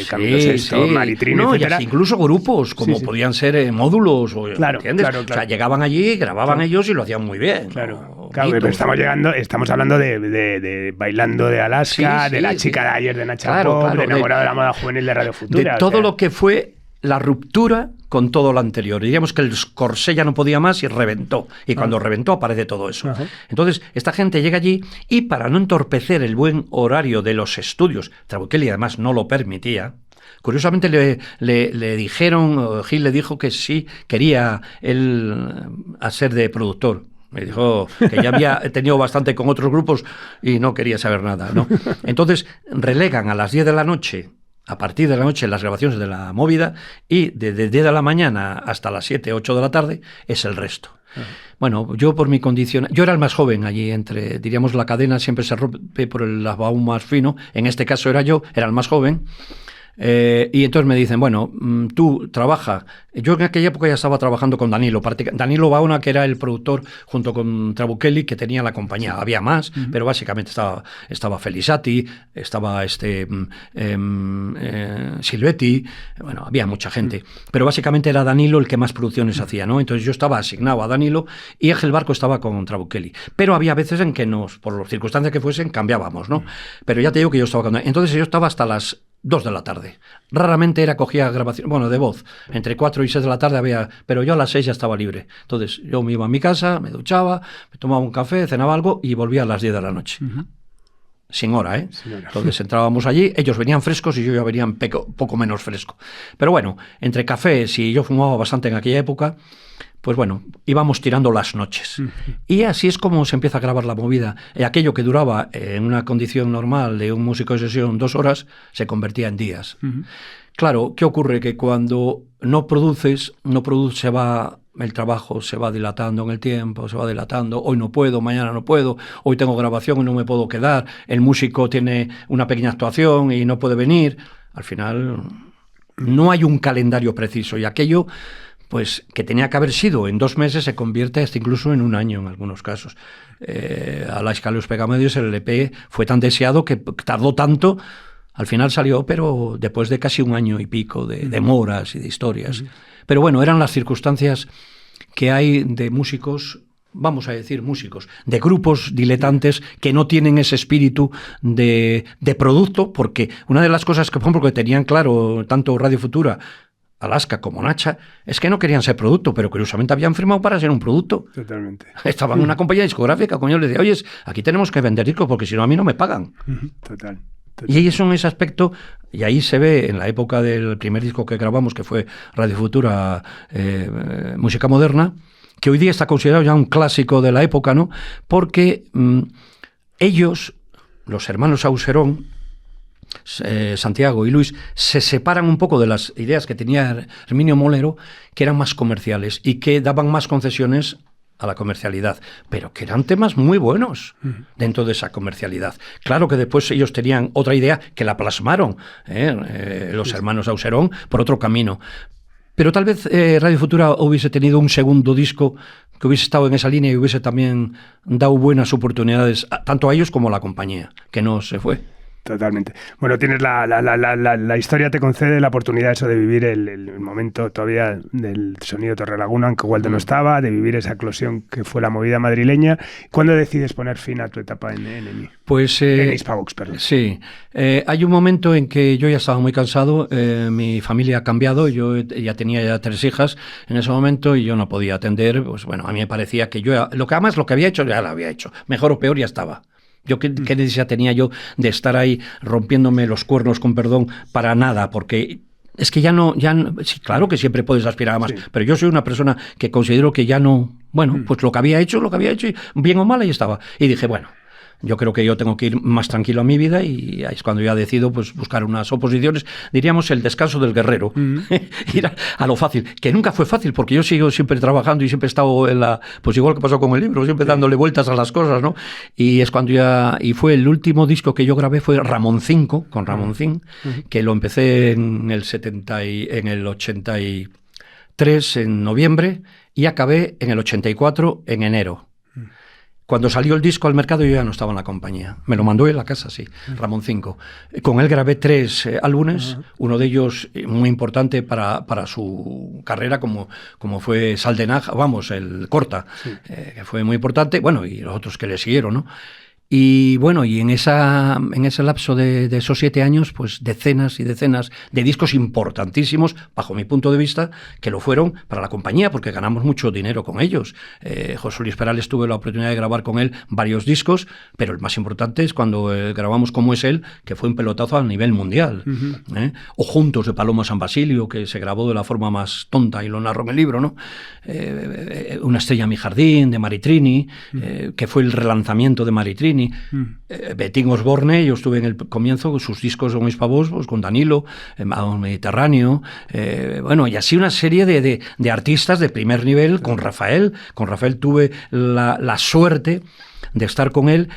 Maritrini, etcétera. Incluso grupos, como podían ser módulos, ¿entiendes? Claro. O sea, llegaban allí, grababan ellos y lo hacían muy bien. Claro, pero estamos hablando de Bailando de Alaska, de La chica de ayer de Nacha Pop, de Enamorado de la moda juvenil de Radio Futura. De todo lo que fue la ruptura con todo lo anterior. Diríamos que el corsé ya no podía más y reventó. Y cuando reventó aparece todo eso. Entonces, esta gente llega allí y para no entorpecer el buen horario de los estudios, Trabuchelli además no lo permitía, curiosamente le dijeron, Gil le dijo que sí quería él hacer de productor. Me dijo que ya había tenido bastante con otros grupos y no quería saber nada, ¿no? Entonces relegan a las 10 de la noche, a partir de la noche, las grabaciones de la movida, y desde 10 de la mañana hasta las 7, 8 de la tarde es el resto. Bueno, yo por mi condición, yo era el más joven allí, diríamos, la cadena siempre se rompe por el eslabón más fino, en este caso era el más joven. Y entonces me dicen, bueno, tú trabaja. Yo en aquella época ya estaba trabajando con Danilo Bauna, que era el productor junto con Trabuchelli, que tenía la compañía. Había más, pero básicamente estaba Felisati, estaba Silvetti, bueno, había mucha gente. Pero básicamente era Danilo el que más producciones hacía, ¿no? Entonces yo estaba asignado a Danilo y Ángel Barco estaba con Trabuchelli. Pero había veces en que por las circunstancias que fuesen, cambiábamos, ¿no? Pero ya te digo que yo estaba con... Entonces yo estaba hasta las 2 de la tarde. Raramente cogía grabación, bueno, de voz. Entre 4 y 6 de la tarde había, pero yo a las 6 ya estaba libre. Entonces yo me iba a mi casa, me duchaba, me tomaba un café, cenaba algo y volvía a las 10 de la noche. Sin hora, ¿eh? Sin hora. Entonces entrábamos allí, ellos venían frescos y yo ya venía poco menos fresco. Pero bueno, entre cafés y yo fumaba bastante en aquella época, pues bueno, íbamos tirando las noches. Y así es como se empieza a grabar la movida. Aquello que duraba en una condición normal de un músico de sesión 2 horas, se convertía en días. Claro, ¿qué ocurre? Que cuando no produces, el trabajo se va dilatando en el tiempo, se va dilatando. Hoy no puedo, mañana no puedo, hoy tengo grabación y no me puedo quedar. El músico tiene una pequeña actuación y no puede venir. Al final no hay un calendario preciso y aquello... pues que tenía que haber sido en 2 meses se convierte hasta incluso en 1 año en algunos casos. Alaska Los Pegamedios, el LP fue tan deseado que tardó tanto, al final salió, pero después de casi 1 año y pico de demoras y de historias. Pero bueno, eran las circunstancias que hay de músicos, vamos a decir músicos, de grupos diletantes que no tienen ese espíritu de producto, porque una de las cosas que, por ejemplo, que tenían claro tanto Radio Futura Alaska como Nacha, es que no querían ser producto, pero curiosamente habían firmado para ser un producto. Totalmente. Estaban en una compañía discográfica, coño, les decía, oye, aquí tenemos que vender discos porque si no a mí no me pagan. Total. Y eso en ese aspecto, y ahí se ve en la época del primer disco que grabamos, que fue Radio Futura, Música Moderna, que hoy día está considerado ya un clásico de la época, ¿no? Porque ellos, los hermanos Auserón, Santiago y Luis, se separan un poco de las ideas que tenía Herminio Molero, que eran más comerciales y que daban más concesiones a la comercialidad, pero que eran temas muy buenos dentro de esa comercialidad. Claro que después ellos tenían otra idea que la plasmaron, los hermanos Auserón, por otro camino. Pero tal vez Radio Futura hubiese tenido un segundo disco que hubiese estado en esa línea y hubiese también dado buenas oportunidades, tanto a ellos como a la compañía, que no se fue. Totalmente. Bueno, tienes la historia te concede la oportunidad eso de vivir el momento todavía del sonido Torrelaguna, aunque Waldo no estaba, de vivir esa eclosión que fue la movida madrileña. ¿Cuándo decides poner fin a tu etapa en EMI? Pues en Hispavox, perdón. Sí. Hay un momento en que yo ya estaba muy cansado, mi familia ha cambiado, yo ya tenía 3 hijas en ese momento y yo no podía atender, pues bueno, a mí me parecía que yo, lo que había hecho, ya lo había hecho. Mejor o peor ya estaba. Yo qué necesidad tenía yo de estar ahí rompiéndome los cuernos, con perdón, para nada, porque es que ya no, sí, claro que siempre puedes aspirar a más, pero yo soy una persona que considero que ya no, bueno, pues lo que había hecho, y bien o mal, ahí estaba. Y dije, bueno, yo creo que yo tengo que ir más tranquilo a mi vida y ahí es cuando ya decido pues buscar unas oposiciones, diríamos el descanso del guerrero, ir a lo fácil, que nunca fue fácil porque yo sigo siempre trabajando y siempre he estado en pues igual que pasó con el libro, siempre dándole vueltas a las cosas, ¿no? Y es cuando y fue el último disco que yo grabé fue Ramoncín, con Ramoncín, que lo empecé en el 83 en noviembre y acabé en el 84 en enero. Cuando salió el disco al mercado yo ya no estaba en la compañía. Me lo mandó él a casa, sí, Ramoncín. Con él grabé 3 álbumes, uno de ellos muy importante para su carrera, como fue Sal de Naja, el Corta, que fue muy importante, bueno, y los otros que le siguieron, ¿no? Y bueno, y en ese lapso de esos 7 años, pues decenas y decenas de discos importantísimos, bajo mi punto de vista, que lo fueron para la compañía, porque ganamos mucho dinero con ellos. José Luis Perales tuve la oportunidad de grabar con él varios discos, pero el más importante es cuando grabamos Como es él, que fue un pelotazo a nivel mundial. O Juntos de Paloma San Basilio, que se grabó de la forma más tonta y lo narro en el libro, ¿no? Una estrella en mi jardín, de Maritrini, que fue el relanzamiento de Maritrini. Betín Osborne, yo estuve en el comienzo con sus discos con Hispavox, pues, con Danilo, Mediterráneo, bueno, y así una serie de artistas de primer nivel. Con Rafael tuve la suerte de estar con él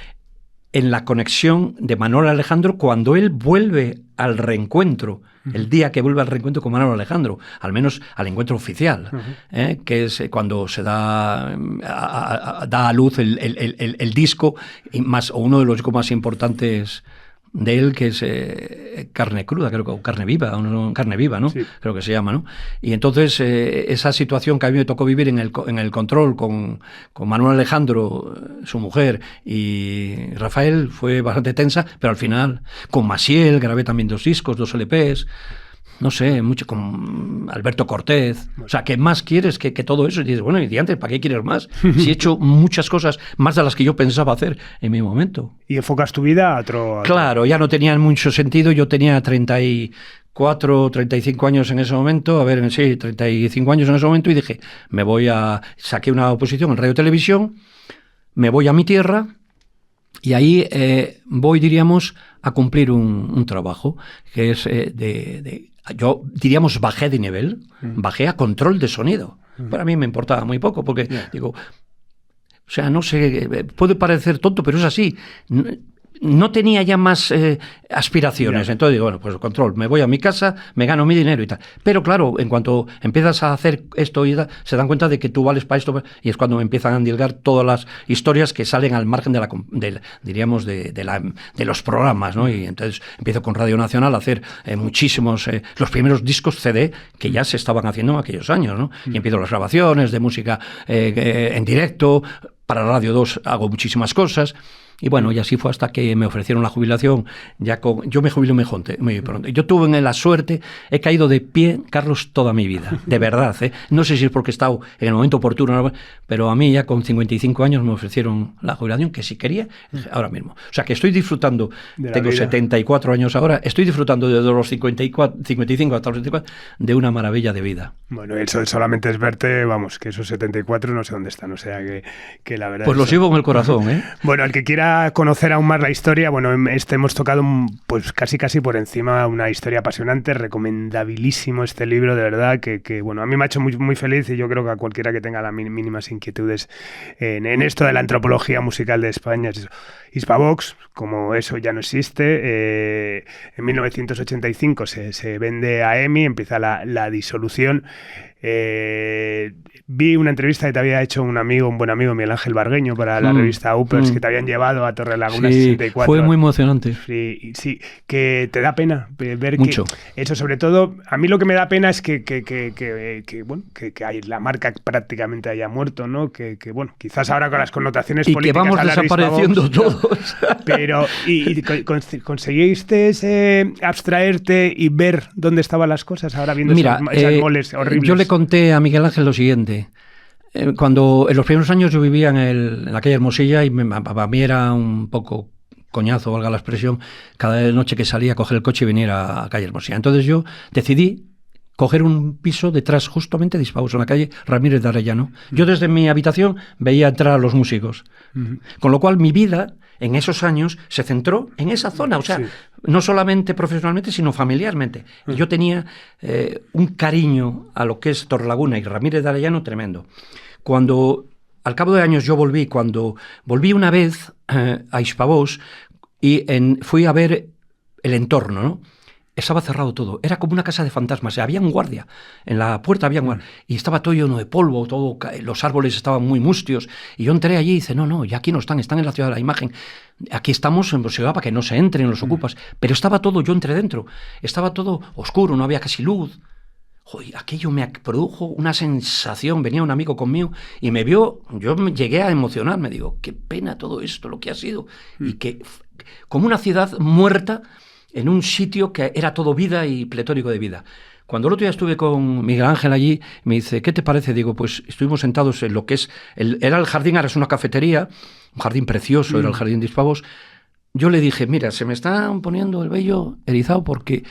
en la conexión de Manolo Alejandro cuando él vuelve al reencuentro, el día que vuelve al reencuentro con Manolo Alejandro, al menos al encuentro oficial, que es cuando se da a luz el disco, o uno de los discos más importantes de él, que es Carne Cruda, creo que, o Carne Viva, ¿no? Sí. Creo que se llama, ¿no? Y entonces esa situación que a mí me tocó vivir en el control con Manuel Alejandro, su mujer, y Rafael, fue bastante tensa, pero al final con Maciel grabé también 2 discos, 2 LPs, no sé, mucho con Alberto Cortés. O sea, ¿qué más quieres que todo eso? Y dices, bueno, y antes, ¿para qué quieres más? Si he hecho muchas cosas, más de las que yo pensaba hacer en mi momento. ¿Y enfocas tu vida a otro? Claro, ya no tenía mucho sentido. Yo tenía 34, 35 años en ese momento, 35 años en ese momento, y dije, saqué una oposición en Radio Televisión, me voy a mi tierra, y ahí voy, diríamos, a cumplir un trabajo, que es yo, diríamos, bajé de nivel, bajé a control de sonido. Para mí me importaba muy poco, porque digo, o sea, no sé, puede parecer tonto, pero es así. No tenía ya más aspiraciones. Entonces digo, bueno, pues control, me voy a mi casa, me gano mi dinero y tal. Pero claro, en cuanto empiezas a hacer esto y tal, se dan cuenta de que tú vales para esto, y es cuando empiezan a endilgar todas las historias que salen al margen diríamos, de los programas, ¿no? Y entonces empiezo con Radio Nacional a hacer muchísimos, los primeros discos CD que ya se estaban haciendo en aquellos años, ¿no? Y empiezo las grabaciones de música en directo, para Radio 2 hago muchísimas cosas. Y bueno, y así fue hasta que me ofrecieron la jubilación. Yo me jubilo muy pronto. Yo tuve la suerte, he caído de pie, Carlos, toda mi vida, de verdad. No sé si es porque he estado en el momento oportuno, pero a mí ya con 55 años me ofrecieron la jubilación, que si quería, ahora mismo. O sea, que estoy disfrutando, tengo 74 años ahora, estoy disfrutando desde los 55 hasta los 74 de una maravilla de vida. Bueno, eso solamente es verte, vamos, que esos 74 no sé dónde están, o sea que la verdad... Pues los llevo en el corazón, ¿eh? Bueno, el que quiera conocer aún más la historia, bueno, hemos tocado pues casi por encima una historia apasionante, recomendabilísimo este libro, de verdad, que bueno, a mí me ha hecho muy, muy feliz, y yo creo que a cualquiera que tenga las mínimas inquietudes en esto de la antropología musical de España, es eso. Hispavox, como eso ya no existe, en 1985 se vende a EMI, empieza la disolución. Vi una entrevista que te había hecho un buen amigo, Miguel Ángel Bargueño, para la revista Uppers, que te habían llevado a Torrelaguna 64. Fue muy emocionante. Sí, que te da pena ver mucho. Que eso, sobre todo, a mí lo que me da pena es que la marca prácticamente haya muerto, ¿no? Que bueno, quizás ahora con las connotaciones y políticas... que vamos desapareciendo todos. Pero, ¿conseguiste abstraerte y ver dónde estaban las cosas ahora viendo esas moles horribles? Yo le conté a Miguel Ángel lo siguiente. Cuando en los primeros años yo vivía en la calle Hermosilla y para mí era un poco coñazo, valga la expresión, cada noche que salía a coger el coche y venir a calle Hermosilla. Entonces yo decidí coger un piso detrás justamente de Hispavox, en la calle Ramírez de Arellano. Yo desde mi habitación veía entrar a los músicos. Con lo cual mi vida en esos años se centró en esa zona, o sea, no solamente profesionalmente, sino familiarmente. Y yo tenía un cariño a lo que es Torrelaguna y Ramírez de Arellano tremendo. Cuando, al cabo de años, cuando volví una vez a Hispavox y fui a ver el entorno, ¿no? Estaba cerrado todo, era como una casa de fantasmas, había un guardia, en la puerta había un guardia, y estaba todo lleno de polvo, los árboles estaban muy mustios, y yo entré allí y dice, no, ya aquí no están en la ciudad de la imagen, aquí estamos en ciudad para que no se entren los ocupas, pero estaba todo, yo entré dentro, estaba todo oscuro, no había casi luz. Joder, aquello me produjo una sensación, venía un amigo conmigo y me vio, yo me llegué a emocionar, me digo, qué pena todo esto, lo que ha sido, y que como una ciudad muerta, en un sitio que era todo vida y pletórico de vida. Cuando el otro día estuve con Miguel Ángel allí, me dice, ¿qué te parece? Digo, pues estuvimos sentados en lo que es... era el jardín, ahora es una cafetería, un jardín precioso, era el jardín de Hispavox. Yo le dije, mira, se me está poniendo el vello erizado porque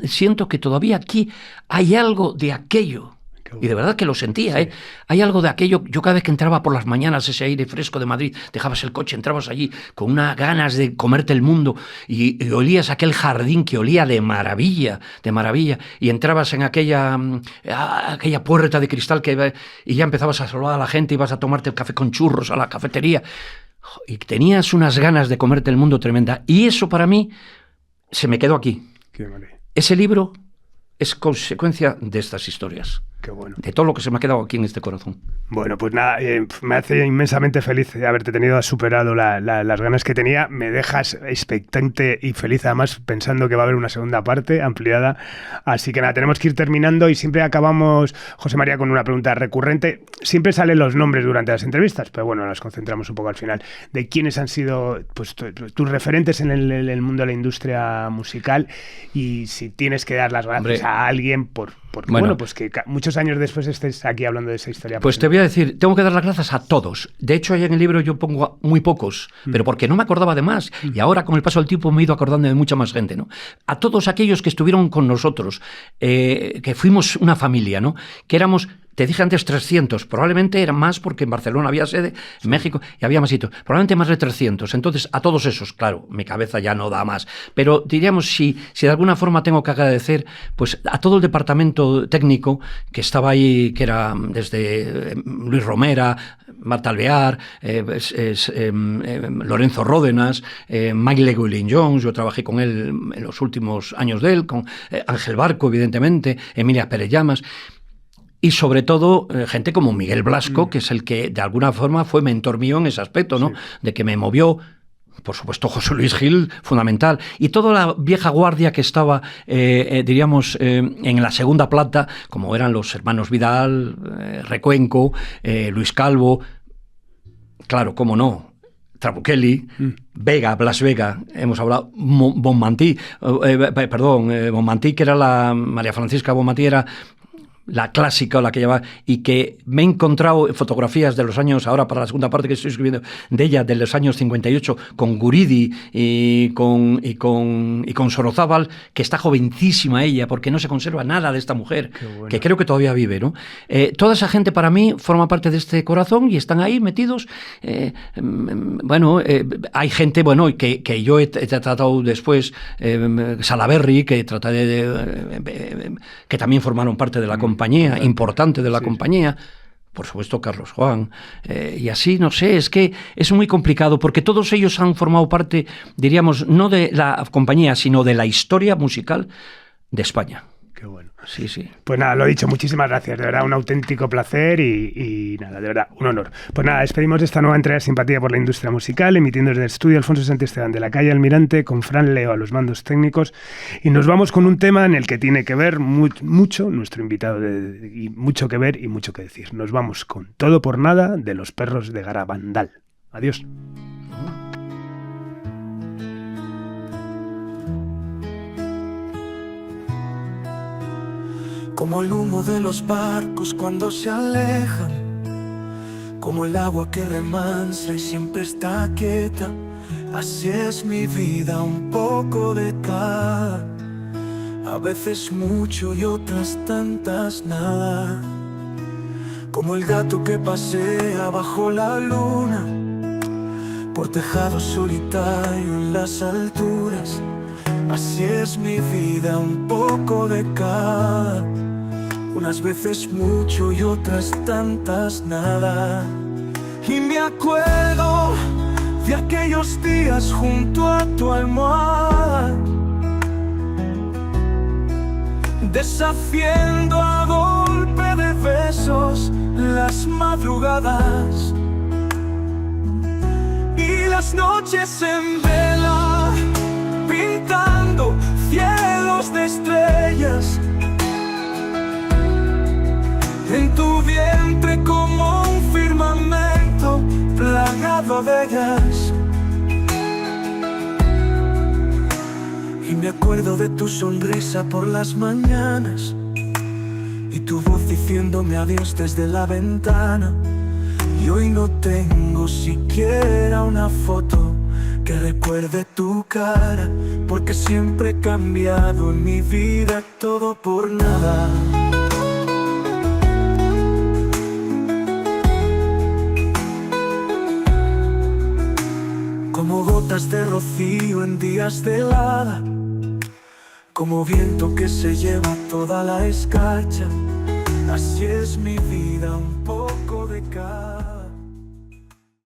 siento que todavía aquí hay algo de aquello. Y de verdad que lo sentía, ¿eh? Hay algo de aquello. Yo cada vez que entraba por las mañanas, ese aire fresco de Madrid, dejabas el coche, entrabas allí con unas ganas de comerte el mundo y olías aquel jardín que olía de maravilla, y entrabas en aquella puerta de cristal y ya empezabas a saludar a la gente, ibas a tomarte el café con churros a la cafetería y tenías unas ganas de comerte el mundo tremenda. Y eso para mí se me quedó aquí. Ese libro es consecuencia de estas historias. Qué bueno. De todo lo que se me ha quedado aquí en este corazón. Bueno, pues nada, me hace inmensamente feliz haberte tenido, has superado las ganas que tenía, me dejas expectante y feliz además pensando que va a haber una segunda parte ampliada, así que nada, tenemos que ir terminando y siempre acabamos, José María, con una pregunta recurrente, siempre salen los nombres durante las entrevistas, pero bueno, nos concentramos un poco al final, de quiénes han sido pues, tus referentes en el mundo de la industria musical y si tienes que dar las gracias a alguien porque bueno, pues que muchos años después estés aquí hablando de esa historia. Pues te voy a decir, tengo que dar las gracias a todos. De hecho, ahí en el libro yo pongo muy pocos, pero porque no me acordaba de más. Y ahora, con el paso del tiempo, me he ido acordando de mucha más gente, ¿no? A todos aquellos que estuvieron con nosotros, que fuimos una familia, ¿no? Que éramos... Te dije antes 300, probablemente eran más porque en Barcelona había sede, en México, y había más sitios, probablemente más de 300. Entonces, a todos esos, claro, mi cabeza ya no da más. Pero diríamos, si de alguna forma tengo que agradecer, pues a todo el departamento técnico que estaba ahí, que era desde Luis Romera, Marta Alvear, Lorenzo Ródenas, Mike Llewellyn-Jones, yo trabajé con él en los últimos años de él, con Ángel Barco, evidentemente, Emilia Pérez Llamas. Y sobre todo, gente como Miguel Blasco, que es el que de alguna forma fue mentor mío en ese aspecto, ¿no? Sí. De que me movió. Por supuesto, José Luis Gil, fundamental. Y toda la vieja guardia que estaba, diríamos, en la segunda planta, como eran los hermanos Vidal, Recuenco, Luis Calvo. claro, cómo no, Trabuchelli, Vega, Blas Vega, hemos hablado, Bonmatí, Bonmatí, que era la María Francisca Bonmatí, era la clásica o la que lleva, y que me he encontrado fotografías de los años, ahora para la segunda parte que estoy escribiendo, de ella, de los años 58, con Guridi y con Sorozábal, que está jovencísima ella, porque no se conserva nada de esta mujer, bueno, que creo que todavía vive, ¿no? Toda esa gente para mí forma parte de este corazón y están ahí metidos. Hay gente, que yo he tratado después, Salaberry, que traté que también formaron parte de la compañía, importante de la compañía, por supuesto Carlos Juan, y así, no sé, es que es muy complicado, porque todos ellos han formado parte, diríamos, no de la compañía, sino de la historia musical de España. Qué bueno. Sí, sí. Pues nada, lo dicho, muchísimas gracias, de verdad, un auténtico placer y nada, de verdad, un honor. Pues nada, despedimos esta nueva entrega de Simpatía por la Industria Musical, emitiendo desde el estudio Alfonso Santisteban de la calle Almirante, con Fran Leo a los mandos técnicos, y nos vamos con un tema en el que tiene que ver mucho nuestro invitado, y mucho que ver y mucho que decir. Nos vamos con Todo por Nada de Los Perros de Garabandal. Adiós. Como el humo de los barcos cuando se alejan, como el agua que remansa y siempre está quieta. Así es mi vida, un poco de cada, a veces mucho y otras tantas nada. Como el gato que pasea bajo la luna, por tejado solitario en las alturas. Así es mi vida, un poco de cada, unas veces mucho y otras tantas nada. Y me acuerdo de aquellos días junto a tu almohada, deshaciendo a golpe de besos las madrugadas y las noches en vela, pintando cielos de estrellas. En tu vientre como un firmamento plagado de ellas. Y me acuerdo de tu sonrisa por las mañanas y tu voz diciéndome adiós desde la ventana. Y hoy no tengo siquiera una foto que recuerde tu cara, porque siempre he cambiado en mi vida, todo por nada. Como gotas de rocío en días de helada, como viento que se lleva toda la escarcha. Así es mi vida, un poco de cada.